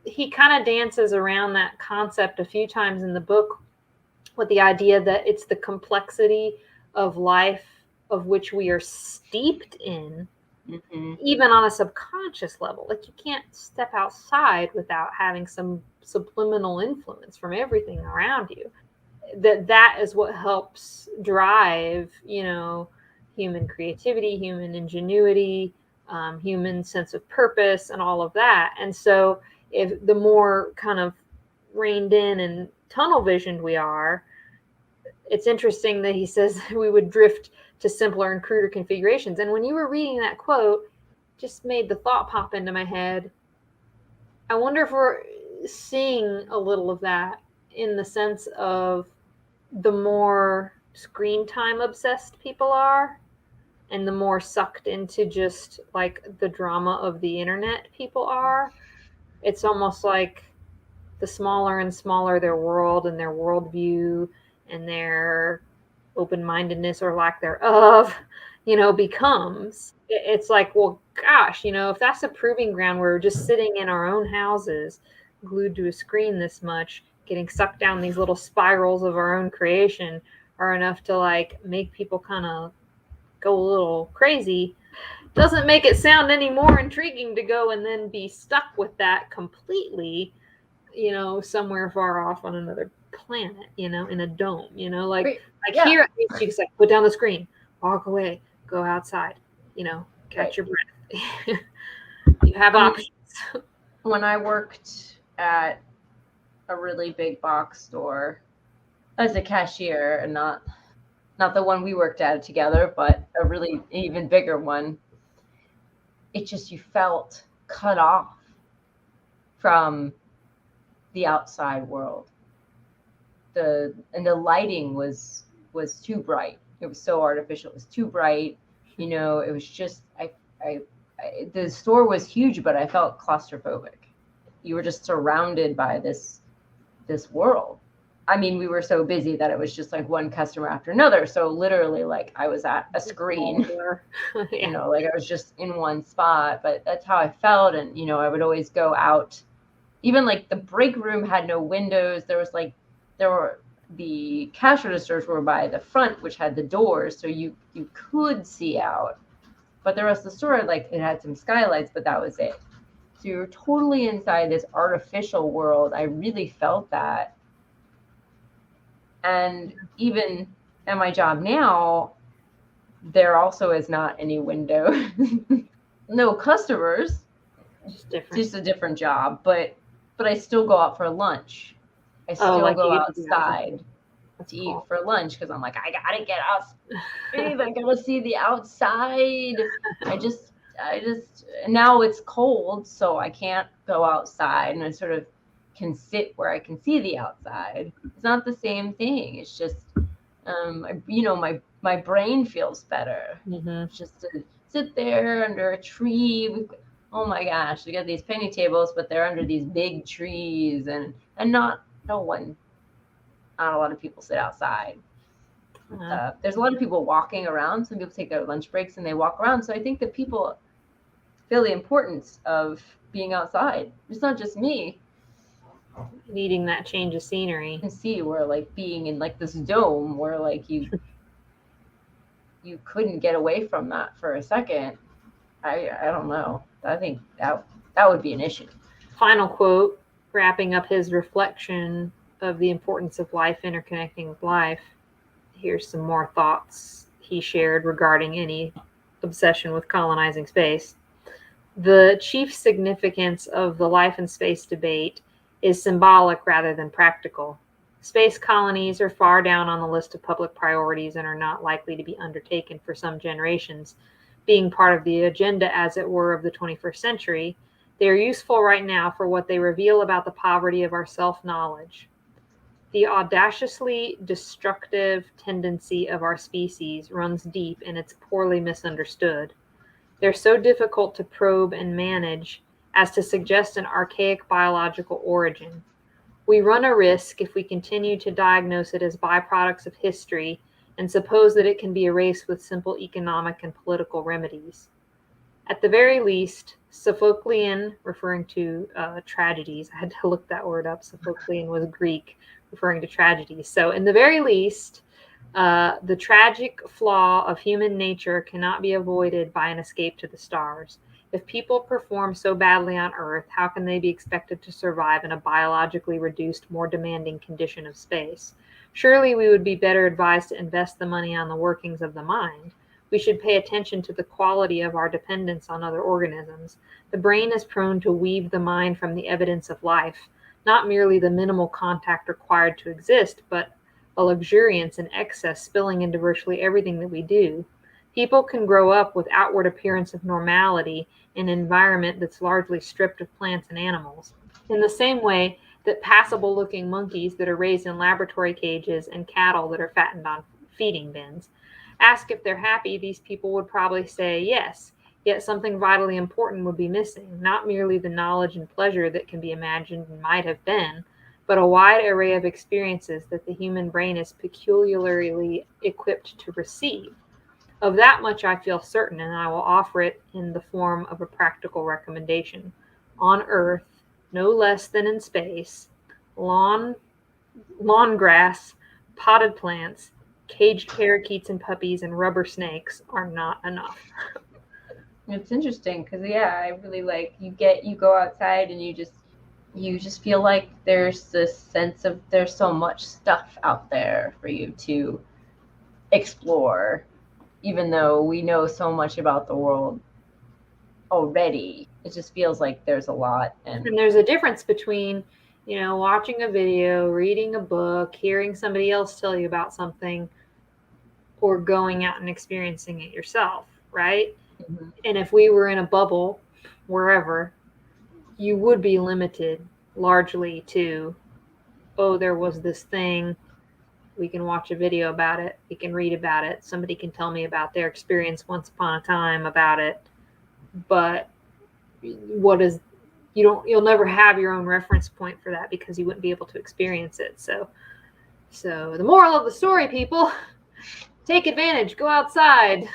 Speaker 2: he kind of dances around that concept a few times in the book with the idea that it's the complexity of life of which we are steeped in
Speaker 1: Mm-hmm.
Speaker 2: even on a subconscious level. Like, you can't step outside without having some subliminal influence from everything around you. That is what helps drive, human creativity, human ingenuity, human sense of purpose, and all of that. And so, if the more kind of reined in and tunnel visioned we are, it's interesting that he says we would drift to simpler and cruder configurations. And when you were reading that quote, just made the thought pop into my head. I wonder if we're seeing a little of that, in the sense of the more screen time obsessed people are, and the more sucked into just like the drama of the internet people are. It's almost like the smaller and smaller their world and their worldview and their open-mindedness or lack thereof, becomes. It's like, well, gosh, if that's a proving ground where we're just sitting in our own houses, glued to a screen this much, getting sucked down these little spirals of our own creation, are enough to like make people kind of go a little crazy, doesn't make it sound any more intriguing to go and then be stuck with that completely, somewhere far off on another planet, in a dome, like
Speaker 1: Yeah.
Speaker 2: here at least you can say, put down the screen, walk away, go outside, catch your breath. You have options.
Speaker 1: When I worked at a really big box store as a cashier, and not the one we worked at together, but a really even bigger one, it just, you felt cut off from the outside world. The lighting was too bright. It was so artificial. It was too bright. It was just, the store was huge, but I felt claustrophobic. You were just surrounded by this world. I mean, we were so busy that it was just like one customer after another. So literally, like, I was at a screen,
Speaker 2: Yeah.
Speaker 1: like I was just in one spot. But that's how I felt. And, I would always go out. Even like the break room had no windows. There were the cash registers were by the front, which had the doors, so you could see out. But the rest of the store, like, it had some skylights, but that was it. So you're totally inside this artificial world. I really felt that. And even at my job now, there also is not any window. No customers, just a different job. But I still go out for lunch. I still go outside to eat for lunch, because I'm like, I gotta get outside. I gotta see the outside. I just now it's cold, so I can't go outside, and I sort of can sit where I can see the outside. It's not the same thing. It's just, my brain feels better. Just to sit there under a tree. Oh my gosh, we got these picnic tables, but they're under these big trees, and not a lot of people sit outside. There's a lot of people walking around. Some people take their lunch breaks and they walk around. So I think that people feel the importance of being outside. It's not just me.
Speaker 2: Needing that change of scenery.
Speaker 1: You can see where, like, being in like this dome where, like, you couldn't get away from that for a second. I don't know. I think that would be an issue.
Speaker 2: Final quote, wrapping up his reflection of the importance of life interconnecting with life. Here's some more thoughts he shared regarding any obsession with colonizing space. The chief significance of the life and space debate is symbolic rather than practical. Space colonies are far down on the list of public priorities and are not likely to be undertaken for some generations. Being part of the agenda, as it were, of the 21st century, they are useful right now for what they reveal about the poverty of our self-knowledge. The audaciously destructive tendency of our species runs deep, and it's poorly misunderstood. They're so difficult to probe and manage as to suggest an archaic biological origin. We run a risk if we continue to diagnose it as byproducts of history and suppose that it can be erased with simple economic and political remedies. At the very least, Sophoclean, referring to tragedies, I had to look that word up. Sophoclean was Greek, referring to tragedies. So in the very least, The tragic flaw of human nature cannot be avoided by an escape to the stars. If people perform so badly on Earth, how can they be expected to survive in a biologically reduced, more demanding condition of space? Surely we would be better advised to invest the money on the workings of the mind. We should pay attention to the quality of our dependence on other organisms. The brain is prone to weave the mind from the evidence of life, not merely the minimal contact required to exist, but a luxuriance and excess spilling into virtually everything that we do. People can grow up with outward appearance of normality in an environment that's largely stripped of plants and animals. In the same way that passable looking monkeys that are raised in laboratory cages and cattle that are fattened on feeding bins. Ask if they're happy, these people would probably say yes, yet something vitally important would be missing, not merely the knowledge and pleasure that can be imagined and might have been, but a wide array of experiences that the human brain is peculiarly equipped to receive. Of that much I feel certain, and I will offer it in the form of a practical recommendation. On Earth, no less than in space, lawn grass, potted plants, caged parakeets and puppies, and rubber snakes are not enough.
Speaker 1: It's interesting because I really like you go outside and you just feel like there's this sense of there's so much stuff out there for you to explore, even though we know so much about the world already. It just feels like there's a lot.
Speaker 2: And there's a difference between, watching a video, reading a book, hearing somebody else tell you about something, or going out and experiencing it yourself, right?
Speaker 1: Mm-hmm.
Speaker 2: And if we were in a bubble, wherever, you would be limited largely to, there was this thing, we can watch a video about it, we can read about it, somebody can tell me about their experience once upon a time about it, but you'll never have your own reference point for that because you wouldn't be able to experience it. So the moral of the story, people, take advantage, go outside,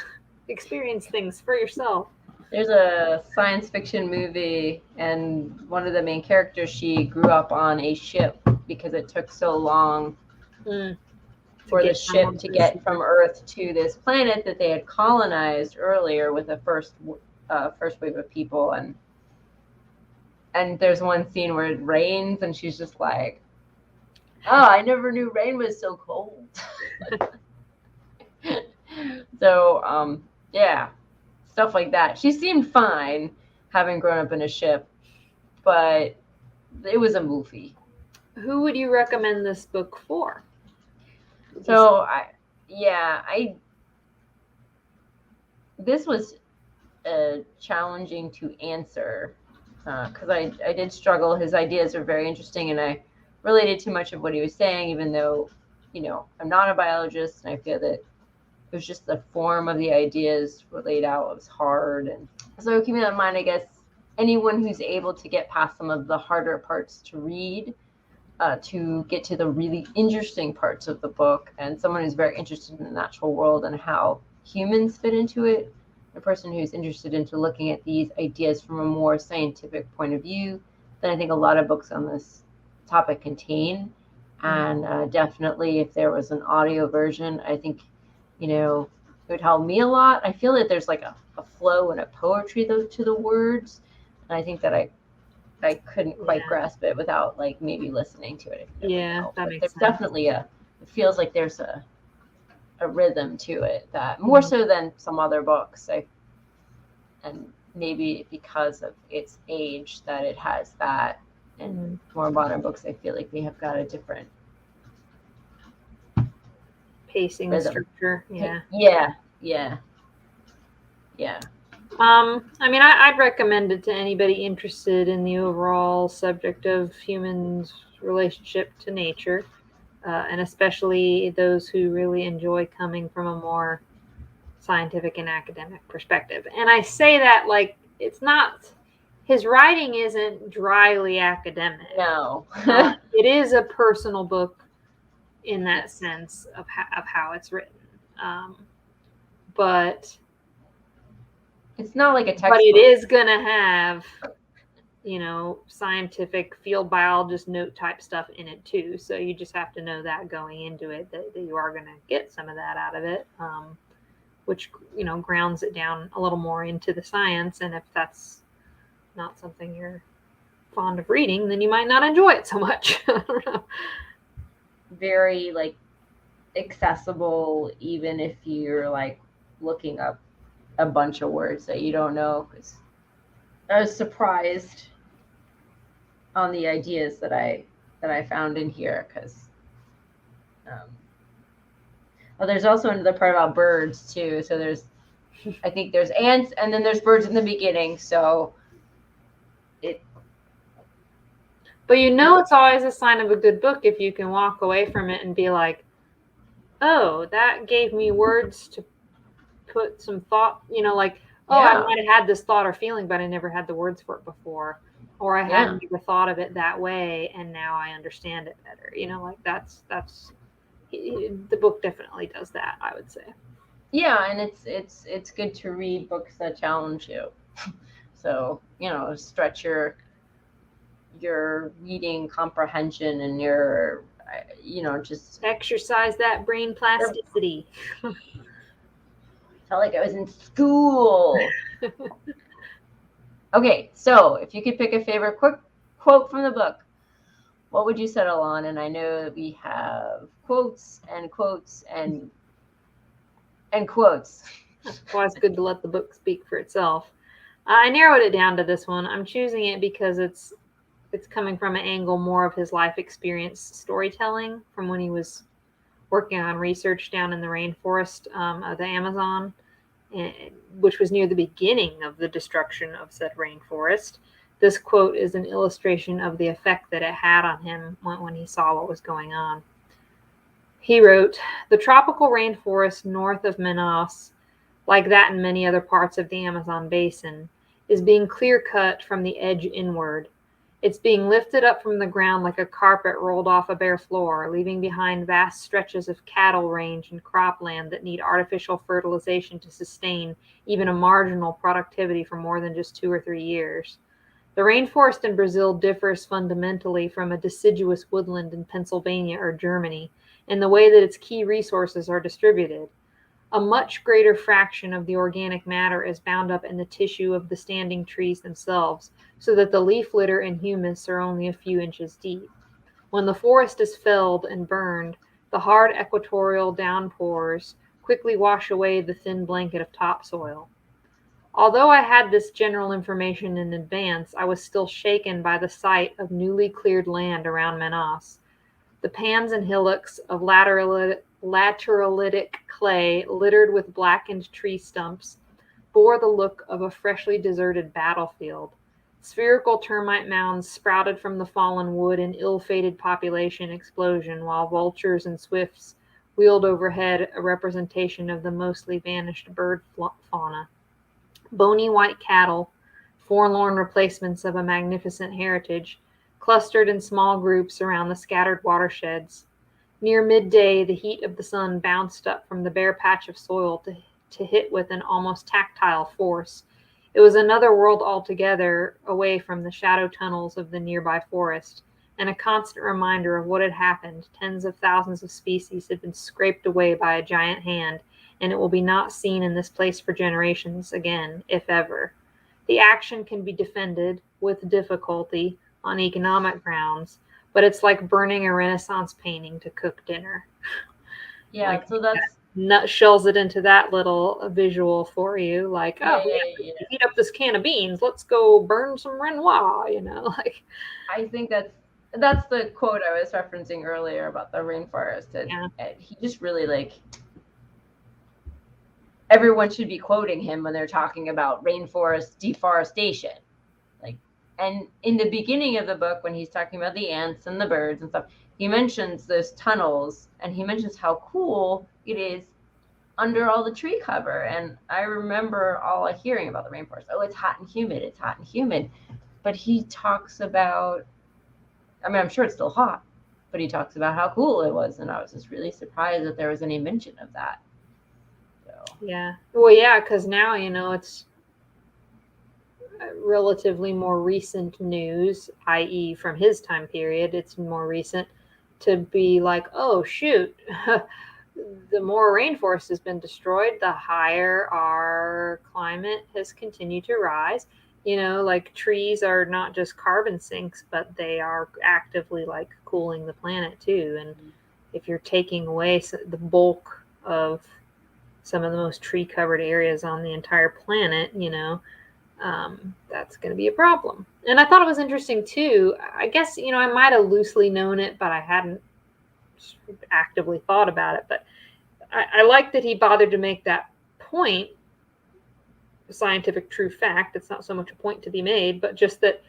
Speaker 2: experience things for yourself.
Speaker 1: There's a science fiction movie, and one of the main characters, she grew up on a ship because it took so long for the ship to get from Earth to this planet that they had colonized earlier with the first wave of people. And there's one scene where it rains, and she's just like, "Oh, I never knew rain was so cold." So, stuff like that. She seemed fine having grown up in a ship, but it was a movie.
Speaker 2: Who would you recommend this book for?
Speaker 1: So this was challenging to answer because I did struggle. His ideas are very interesting, and I related to much of what he was saying, even though, I'm not a biologist, and I feel that it was just the form of the ideas were laid out. It was hard. And so keeping that in mind, I guess anyone who's able to get past some of the harder parts to read, to get to the really interesting parts of the book, and someone who's very interested in the natural world and how humans fit into it, a person who's interested into looking at these ideas from a more scientific point of view than I think a lot of books on this topic contain. And definitely if there was an audio version, I think it would help me a lot. I feel that there's like a flow and a poetry to the words, and I think that I couldn't quite grasp it without like maybe listening to it.
Speaker 2: That makes
Speaker 1: there's
Speaker 2: sense.
Speaker 1: Definitely it feels like there's a rhythm to it that more so than some other books. And maybe because of its age that it has that, and more modern books, I feel like they have got a different
Speaker 2: pacing rhythm. Structure.
Speaker 1: Yeah.
Speaker 2: I'd recommend it to anybody interested in the overall subject of humans' relationship to nature, and especially those who really enjoy coming from a more scientific and academic perspective. And I say that like it's not, his writing isn't dryly academic.
Speaker 1: No.
Speaker 2: It is a personal book in that sense of how it's written. But
Speaker 1: it's not like a textbook.
Speaker 2: But it is going to have, scientific field biologist note type stuff in it too. So you just have to know that going into it, that you are going to get some of that out of it, which, grounds it down a little more into the science. And if that's not something you're fond of reading, then you might not enjoy it so much. I don't know.
Speaker 1: Very accessible, even if you're looking up a bunch of words that you don't know. Because I was surprised on the ideas that I found in here. Because there's also another part about birds too. So I think there's ants, and then there's birds in the beginning. So
Speaker 2: But it's always a sign of a good book if you can walk away from it and be like, oh, that gave me words to put some thought, I might have had this thought or feeling, but I never had the words for it before. Or I hadn't ever thought of it that way, and now I understand it better. That's the book definitely does that, I would say.
Speaker 1: Yeah, and it's good to read books that challenge you. So, stretch your reading comprehension and your, just
Speaker 2: exercise that brain plasticity.
Speaker 1: I felt like I was in school. Okay, so if you could pick a favorite quick quote from the book, what would you settle on? And I know that we have quotes and quotes and quotes.
Speaker 2: Well, it's good to let the book speak for itself. I narrowed it down to this one. I'm choosing it because it's coming from an angle more of his life experience storytelling from when he was working on research down in the rainforest of the Amazon, which was near the beginning of the destruction of said rainforest. This quote is an illustration of the effect that it had on him when he saw what was going on. He wrote, "The tropical rainforest north of Manaus, like that in many other parts of the Amazon basin, is being clear-cut from the edge inward. It's being lifted up from the ground like a carpet rolled off a bare floor, leaving behind vast stretches of cattle range and cropland that need artificial fertilization to sustain even a marginal productivity for more than just 2 or 3 years. The rainforest in Brazil differs fundamentally from a deciduous woodland in Pennsylvania or Germany in the way that its key resources are distributed. A much greater fraction of the organic matter is bound up in the tissue of the standing trees themselves, so that the leaf litter and humus are only a few inches deep. When the forest is felled and burned, the hard equatorial downpours quickly wash away the thin blanket of topsoil. Although I had this general information in advance, I was still shaken by the sight of newly cleared land around Manaus. The pans and hillocks of lateralitic clay littered with blackened tree stumps bore the look of a freshly deserted battlefield. Spherical termite mounds sprouted from the fallen wood in ill-fated population explosion, while vultures and swifts wheeled overhead, a representation of the mostly vanished bird fauna. Bony white cattle, forlorn replacements of a magnificent heritage, clustered in small groups around the scattered watersheds. Near midday, the heat of the sun bounced up from the bare patch of soil to hit with an almost tactile force. It was another world altogether, away from the shadow tunnels of the nearby forest, and a constant reminder of what had happened. Tens of thousands of species had been scraped away by a giant hand, and it will be not seen in this place for generations again, if ever. The action can be defended, with difficulty, on economic grounds, but it's like burning a Renaissance painting to cook dinner."
Speaker 1: Yeah, so that's
Speaker 2: nutshells it into that little visual for you, like, heat up this can of beans, let's go burn some Renoir,
Speaker 1: I think that's the quote I was referencing earlier about the rainforest. And he just really everyone should be quoting him when they're talking about rainforest deforestation. And in the beginning of the book, when he's talking about the ants and the birds and stuff, he mentions those tunnels, and he mentions how cool it is under all the tree cover. And I remember all hearing about the rainforest. Oh, it's hot and humid. It's hot and humid. But he talks about, I'm sure it's still hot, but he talks about how cool it was. And I was just really surprised that there was any mention of that. So.
Speaker 2: Yeah. Well, yeah, because now, relatively more recent news, i.e. from his time period, it's more recent, to be like, oh, shoot, the more rainforest has been destroyed, the higher our climate has continued to rise. Like trees are not just carbon sinks, but they are actively like cooling the planet too. And if you're taking away the bulk of some of the most tree covered areas on the entire planet, that's going to be a problem. And I thought it was interesting too. I guess, I might have loosely known it, but I hadn't actively thought about it. But I like that he bothered to make that point, scientific true fact. It's not so much a point to be made, but just that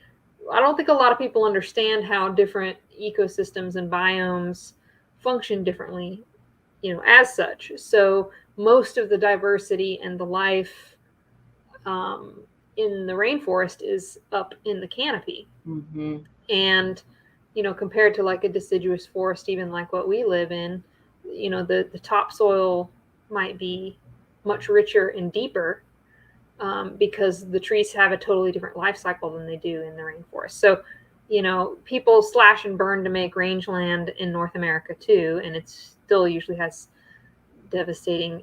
Speaker 2: I don't think a lot of people understand how different ecosystems and biomes function differently, as such. So most of the diversity and the life in the rainforest is up in the canopy.
Speaker 1: Mm-hmm.
Speaker 2: And, compared to like a deciduous forest, even like what we live in, the topsoil might be much richer and deeper because the trees have a totally different life cycle than they do in the rainforest. So, people slash and burn to make rangeland in North America too, and it still usually has devastating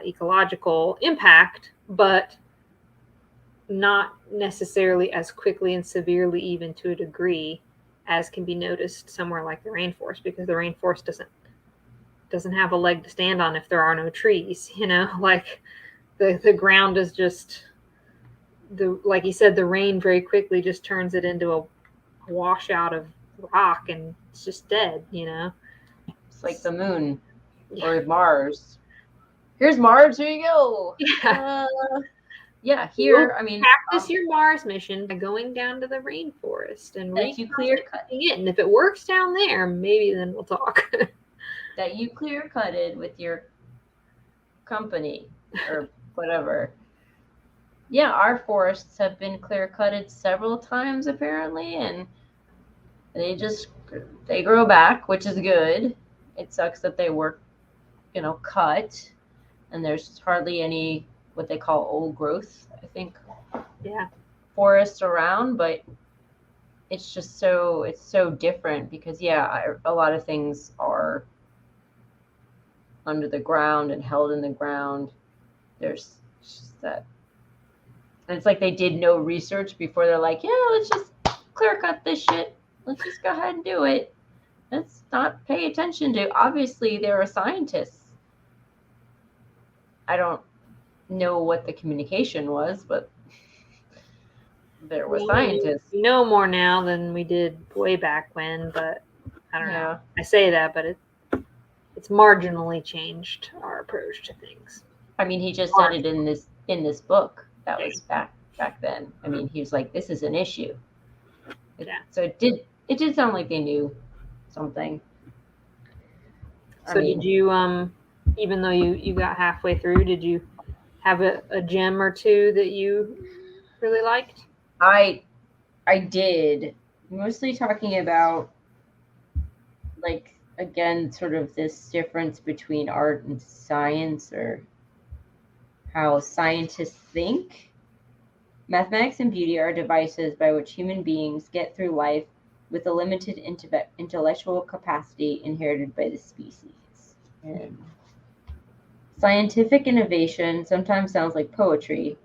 Speaker 2: ecological impact, but not necessarily as quickly and severely, even to a degree, as can be noticed somewhere like the rainforest, because the rainforest doesn't have a leg to stand on if there are no trees. Like the ground is just like you said, the rain very quickly just turns it into a washout of rock, and it's just dead.
Speaker 1: It's like the moon or Mars. Here's Mars. Here you go. Here, I mean,
Speaker 2: practice your Mars mission by going down to the rainforest and
Speaker 1: that you clear cut
Speaker 2: it. And if it works down there, maybe then we'll talk.
Speaker 1: That you clear cutted with your company or whatever. Yeah, our forests have been clear cutted several times apparently, and they grow back, which is good. It sucks that they were, cut, and there's hardly any what they call old growth, I think.
Speaker 2: Yeah.
Speaker 1: Forest around, but it's so different because a lot of things are under the ground and held in the ground. There's just that. And it's like they did no research before they're like, yeah, let's just clear cut this shit. Let's just go ahead and do it. Let's not pay attention to. Obviously, there are scientists. I don't know what the communication was, but there were scientists.
Speaker 2: We know more now than we did way back when, but I don't know. I say that, but it's marginally changed our approach to things.
Speaker 1: I mean, he just said it in this book that was back then. I mean, he was like, "This is an issue." So it did sound like they knew something.
Speaker 2: So did you, even though you got halfway through, did you have a gem or two that you really liked?
Speaker 1: I did. Mostly talking about, like, again, sort of this difference between art and science, or how scientists think. Mathematics and beauty are devices by which human beings get through life with a limited intellectual capacity inherited by the species. And scientific innovation sometimes sounds like poetry,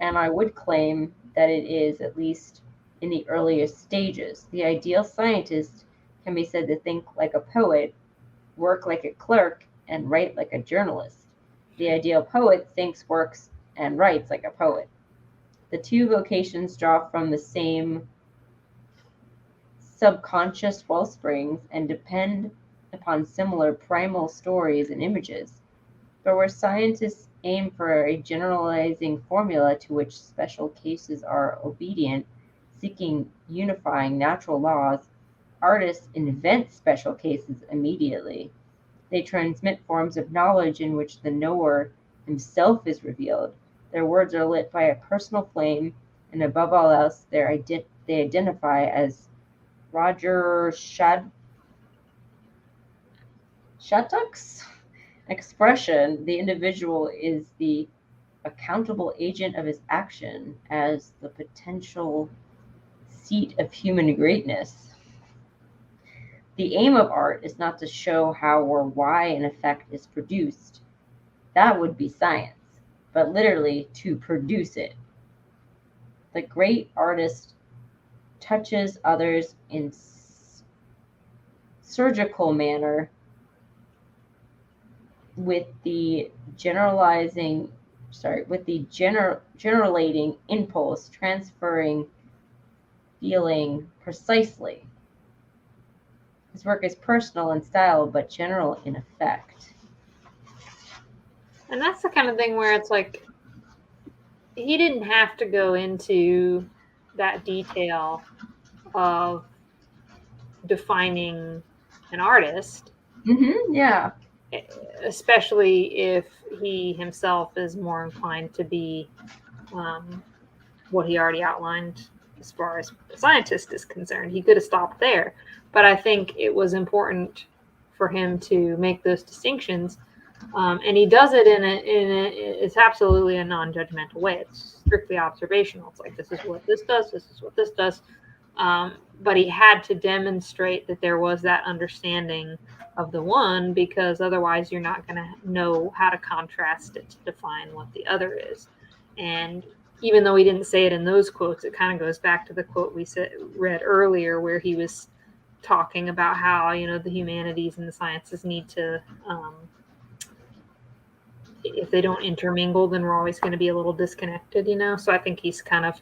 Speaker 1: and I would claim that it is, at least in the earliest stages. The ideal scientist can be said to think like a poet, work like a clerk, and write like a journalist. The ideal poet thinks, works, and writes like a poet. The two vocations draw from the same subconscious wellsprings and depend upon similar primal stories and images. But where scientists aim for a generalizing formula to which special cases are obedient, seeking unifying natural laws, artists invent special cases immediately. They transmit forms of knowledge in which the knower himself is revealed. Their words are lit by a personal flame, and above all else, they identify as Roger Shattuck's expression. The individual is the accountable agent of his action as the potential seat of human greatness. The aim of art is not to show how or why an effect is produced. That would be science, but literally to produce it. The great artist touches others in surgical manner with the generating impulse, transferring feeling precisely. His work is personal in style, but general in effect.
Speaker 2: And that's the kind of thing where it's like, he didn't have to go into that detail of defining an artist.
Speaker 1: Yeah.
Speaker 2: Especially if he himself is more inclined to be what he already outlined as far as the scientist is concerned. He could have stopped there. But I think it was important for him to make those distinctions. And he does it it's absolutely a non-judgmental way. It's strictly observational. It's like, this is what this does, this is what this does. But he had to demonstrate that there was that understanding of the one, because otherwise you're not going to know how to contrast it to define what the other is. And even though he didn't say it in those quotes, it kind of goes back to the quote we read earlier, where he was talking about how, the humanities and the sciences need to, if they don't intermingle, then we're always going to be a little disconnected, So I think he's kind of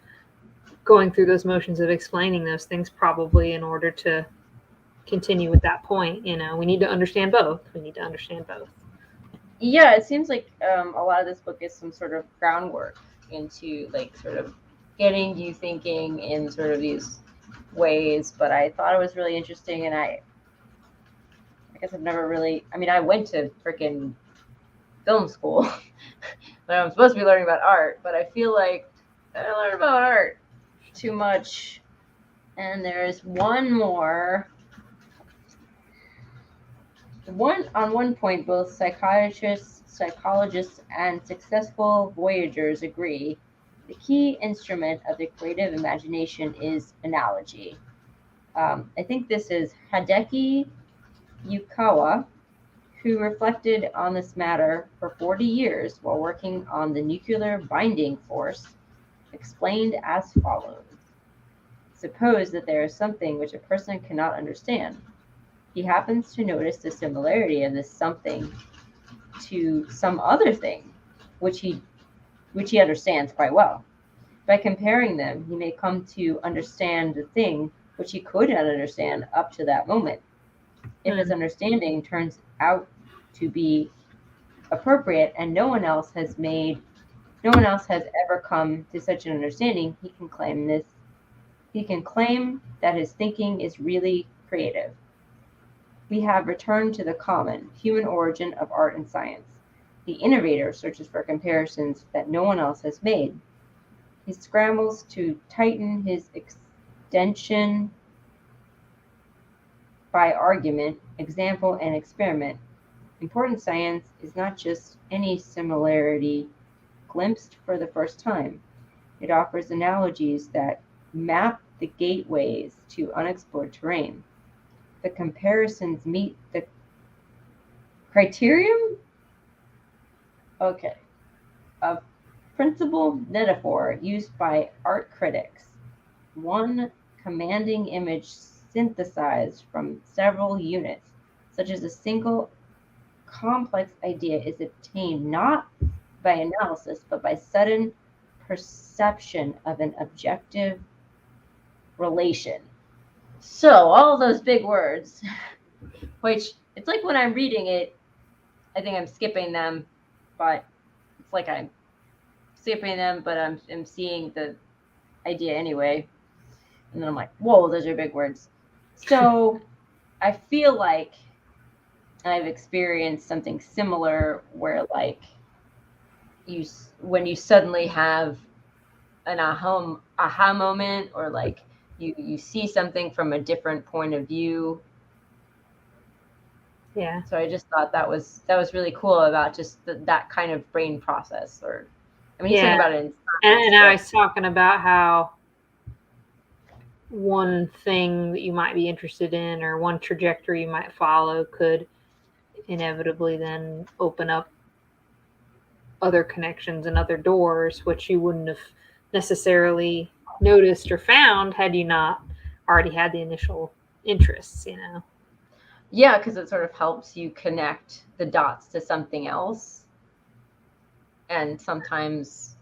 Speaker 2: going through those motions of explaining those things, probably in order to continue with that point. We need to understand both.
Speaker 1: Yeah, it seems like a lot of this book is some sort of groundwork into like sort of getting you thinking in sort of these ways. But I thought it was really interesting, and I guess I've never really, I went to freaking film school but I'm supposed to be learning about art, but I feel like I don't learn about art too much. And there's one more. On one point, both psychologists, and successful voyagers agree the key instrument of the creative imagination is analogy. I think this is Hideki Yukawa, who reflected on this matter for 40 years while working on the nuclear binding force, explained as follows. Suppose that there is something which a person cannot understand. He happens to notice the similarity of this something to some other thing, which he understands quite well. By comparing them, he may come to understand the thing which he could not understand up to that moment. If his understanding turns out to be appropriate and no one else has ever come to such an understanding, he can claim that his thinking is really creative. We have returned to the common, human origin of art and science. The innovator searches for comparisons that no one else has made. He scrambles to tighten his extension by argument, example, and experiment. Important science is not just any similarity glimpsed for the first time. It offers analogies that map the gateways to unexplored terrain. The comparisons meet the criterion of principal metaphor used by art critics. One commanding image synthesized from several units, such as a single complex idea, is obtained not by analysis but by sudden perception of an objective relation. So all those big words, which it's like when I'm reading it, I think I'm skipping them, but it's like I'm skipping them, but I'm seeing the idea anyway. And then I'm like, whoa, those are big words. So I feel like I've experienced something similar where like when you suddenly have an aha moment, or like you see something from a different point of view.
Speaker 2: Yeah.
Speaker 1: So I just thought that was really cool about just that kind of brain process, or I mean, he's talking about it in
Speaker 2: and I
Speaker 1: science,
Speaker 2: was talking about how one thing that you might be interested in or one trajectory you might follow could inevitably then open up other connections and other doors, which you wouldn't have necessarily noticed or found had you not already had the initial interests, you know?
Speaker 1: Yeah, because it sort of helps you connect the dots to something else. And sometimes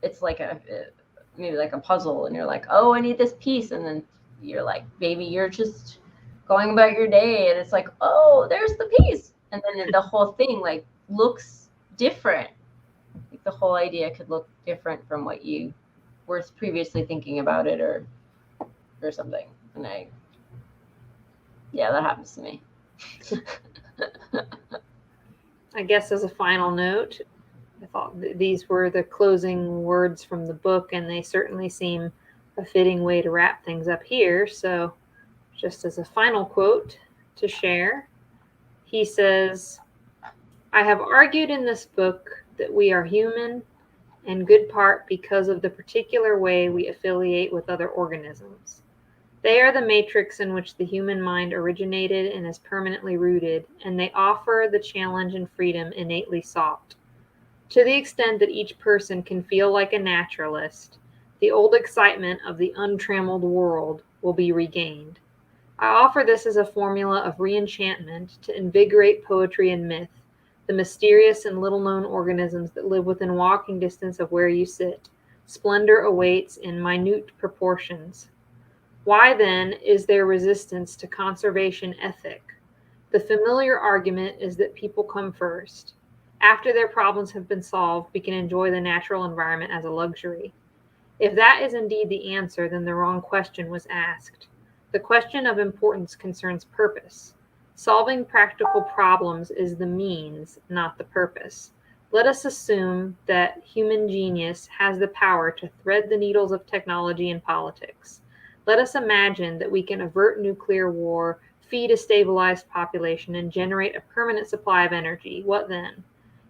Speaker 1: it's like maybe like a puzzle, and you're like, oh, I need this piece. And then you're like, maybe you're just going about your day, and it's like, oh, there's the piece. And then the whole thing like looks different. Like the whole idea could look different from what you were previously thinking about it, or something. And that happens to me.
Speaker 2: I guess as a final note, I thought these were the closing words from the book, and they certainly seem a fitting way to wrap things up here. So, just as a final quote to share, he says, I have argued in this book that we are human, in good part because of the particular way we affiliate with other organisms. They are the matrix in which the human mind originated and is permanently rooted, and they offer the challenge and freedom innately sought. To the extent that each person can feel like a naturalist, the old excitement of the untrammeled world will be regained. I offer this as a formula of reenchantment to invigorate poetry and myth, the mysterious and little-known organisms that live within walking distance of where you sit. Splendor awaits in minute proportions. Why, then, is there resistance to conservation ethic? The familiar argument is that people come first. After their problems have been solved, we can enjoy the natural environment as a luxury. If that is indeed the answer, then the wrong question was asked. The question of importance concerns purpose. Solving practical problems is the means, not the purpose. Let us assume that human genius has the power to thread the needles of technology and politics. Let us imagine that we can avert nuclear war, feed a stabilized population, and generate a permanent supply of energy. What then?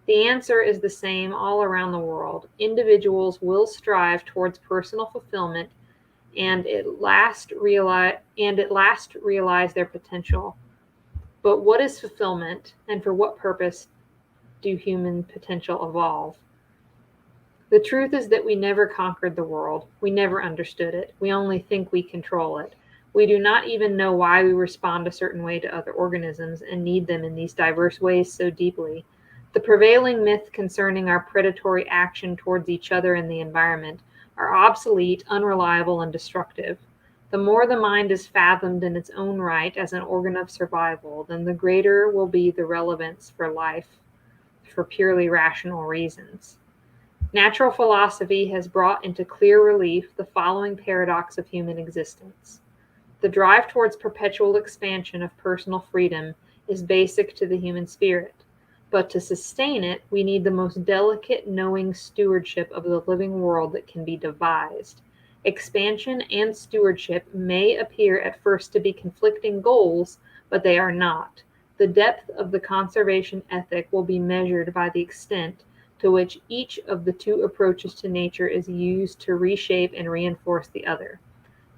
Speaker 2: The answer is the same all around the world. Individuals will strive towards personal fulfillment and at last realize their potential. But what is fulfillment, and for what purpose do human potential evolve? The truth is that we never conquered the world. We never understood it. We only think we control it. We do not even know why we respond a certain way to other organisms and need them in these diverse ways so deeply. The prevailing myth concerning our predatory action towards each other and the environment are obsolete, unreliable, and destructive. The more the mind is fathomed in its own right as an organ of survival, then the greater will be the relevance for life for purely rational reasons. Natural philosophy has brought into clear relief the following paradox of human existence. The drive towards perpetual expansion of personal freedom is basic to the human spirit, but to sustain it, we need the most delicate, knowing stewardship of the living world that can be devised. Expansion and stewardship may appear at first to be conflicting goals, but they are not. The depth of the conservation ethic will be measured by the extent to which each of the two approaches to nature is used to reshape and reinforce the other.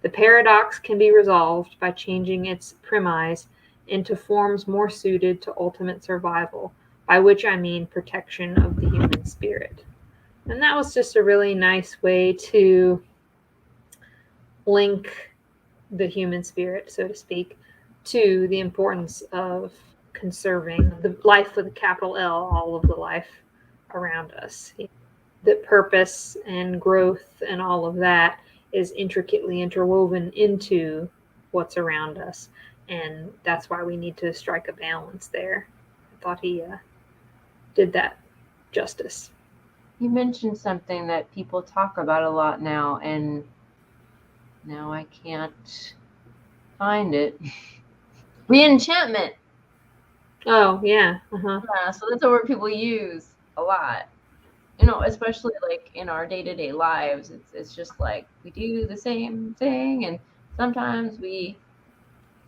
Speaker 2: The paradox can be resolved by changing its premise into forms more suited to ultimate survival, by which I mean protection of the human spirit. And that was just a really nice way to link the human spirit, so to speak, to the importance of conserving the life with a capital L, all of the life around us. That purpose and growth and all of that is intricately interwoven into what's around us. And that's why we need to strike a balance there. I thought he did that justice.
Speaker 1: You mentioned something that people talk about a lot now, and now I can't find it. Reenchantment.
Speaker 2: Oh, yeah.
Speaker 1: Yeah, so that's a word people use a lot. You know, especially like in our day-to-day lives, it's just like we do the same thing, and sometimes we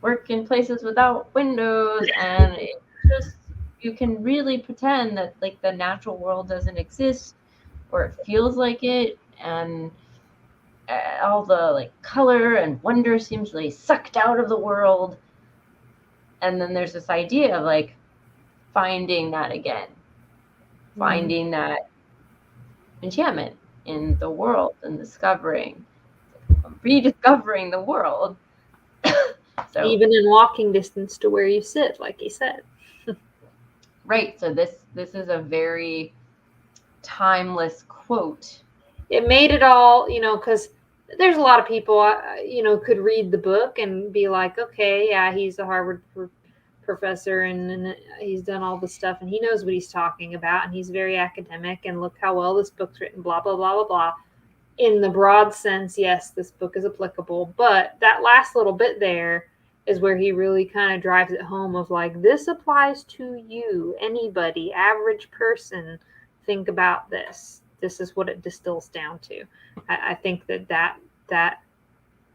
Speaker 1: work in places without windows, and it's just, you can really pretend that like the natural world doesn't exist, or it feels like it, and all the like color and wonder seems really sucked out of the world. And then there's this idea of like finding that again, finding that enchantment in the world and rediscovering the world. So
Speaker 2: even in walking distance to where you sit, like he said.
Speaker 1: Right. So this is a very timeless quote.
Speaker 2: It made it all, because there's a lot of people, could read the book and be like, okay, yeah, he's a Harvard professor and he's done all this stuff and he knows what he's talking about and he's very academic and look how well this book's written, blah, blah, blah, blah, blah. In the broad sense, yes, this book is applicable. But that last little bit there is where he really kind of drives it home of like, this applies to you, anybody, average person. Think about this. This is what it distills down to. I think that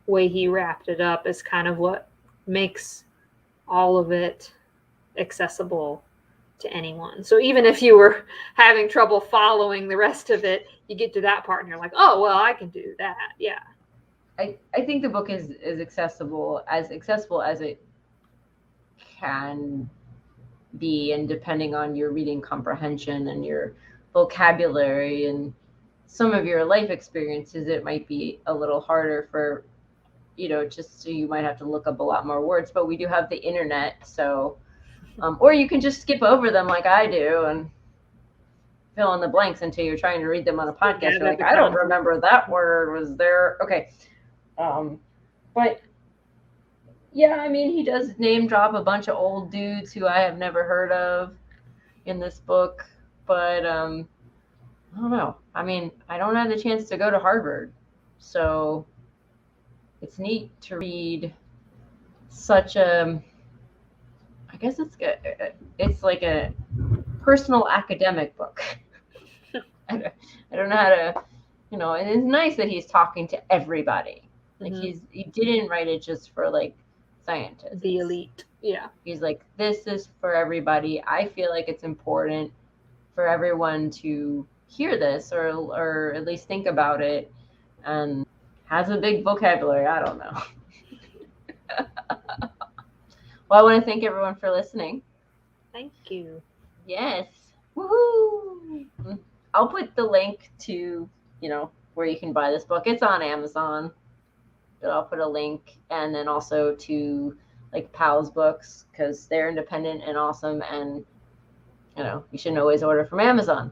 Speaker 2: way he wrapped it up is kind of what makes all of it accessible to anyone. So even if you were having trouble following the rest of it, you get to that part and you're like, oh, well, I can do that. Yeah.
Speaker 1: I think the book is accessible as it can be, and depending on your reading comprehension and your vocabulary and some of your life experiences, it might be a little harder for, just so you might have to look up a lot more words, but we do have the internet. So, or you can just skip over them like I do and fill in the blanks until you're trying to read them on a podcast.
Speaker 2: Yeah,
Speaker 1: you're like, I don't remember that word was there. Okay. But yeah, I mean, he does name drop a bunch of old dudes who I have never heard of in this book, but I don't know. I mean, I don't have the chance to go to Harvard, so it's neat to read such a, I guess it's like a personal academic book. I don't know how to, and it's nice that he's talking to everybody. Like he didn't write it just for like scientists,
Speaker 2: the elite. Yeah.
Speaker 1: He's like, this is for everybody. I feel like it's important for everyone to hear this or at least think about it, and has a big vocabulary. I don't know. Well, I want to thank everyone for listening.
Speaker 2: Thank you.
Speaker 1: Yes. Woohoo! I'll put the link to, where you can buy this book. It's on Amazon. But I'll put a link, and then also to like Pal's books, because they're independent and awesome, and you shouldn't always order from Amazon.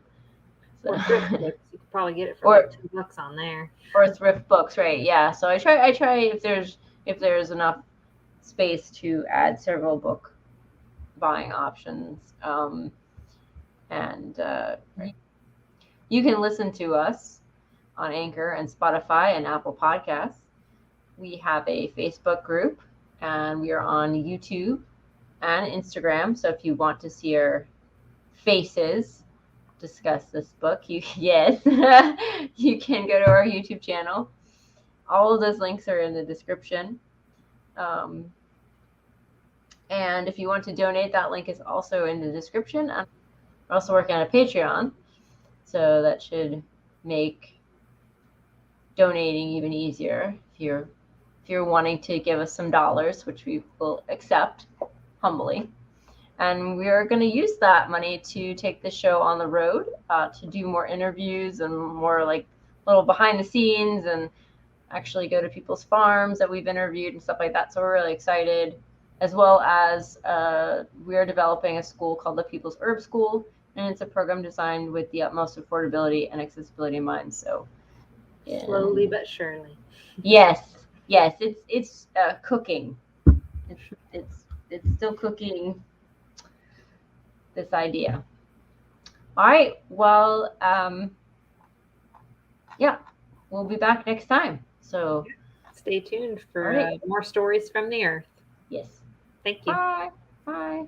Speaker 2: So. Or thrift books. You could probably get it for like $2 on there.
Speaker 1: Or thrift books, right? Yeah. So I try if there's enough space to add several book buying options. Right. You can listen to us on Anchor and Spotify and Apple Podcasts. We have a Facebook group, and we are on YouTube and Instagram. So if you want to see our faces discuss this book, you can go to our YouTube channel. All of those links are in the description. And if you want to donate, that link is also in the description. We're also working on a Patreon, so that should make donating even easier if you're wanting to give us some dollars, which we will accept humbly. And we are going to use that money to take the show on the road, to do more interviews and more like little behind the scenes, and actually go to people's farms that we've interviewed and stuff like that. So we're really excited, as well as we are developing a school called the People's Herb School, and it's a program designed with the utmost affordability and accessibility in mind. So
Speaker 2: slowly but surely.
Speaker 1: Yes, it's cooking. It's still cooking this idea. All right. Well, yeah, we'll be back next time. So
Speaker 2: stay tuned for more stories from the earth.
Speaker 1: Yes.
Speaker 2: Thank you.
Speaker 1: Bye. Bye.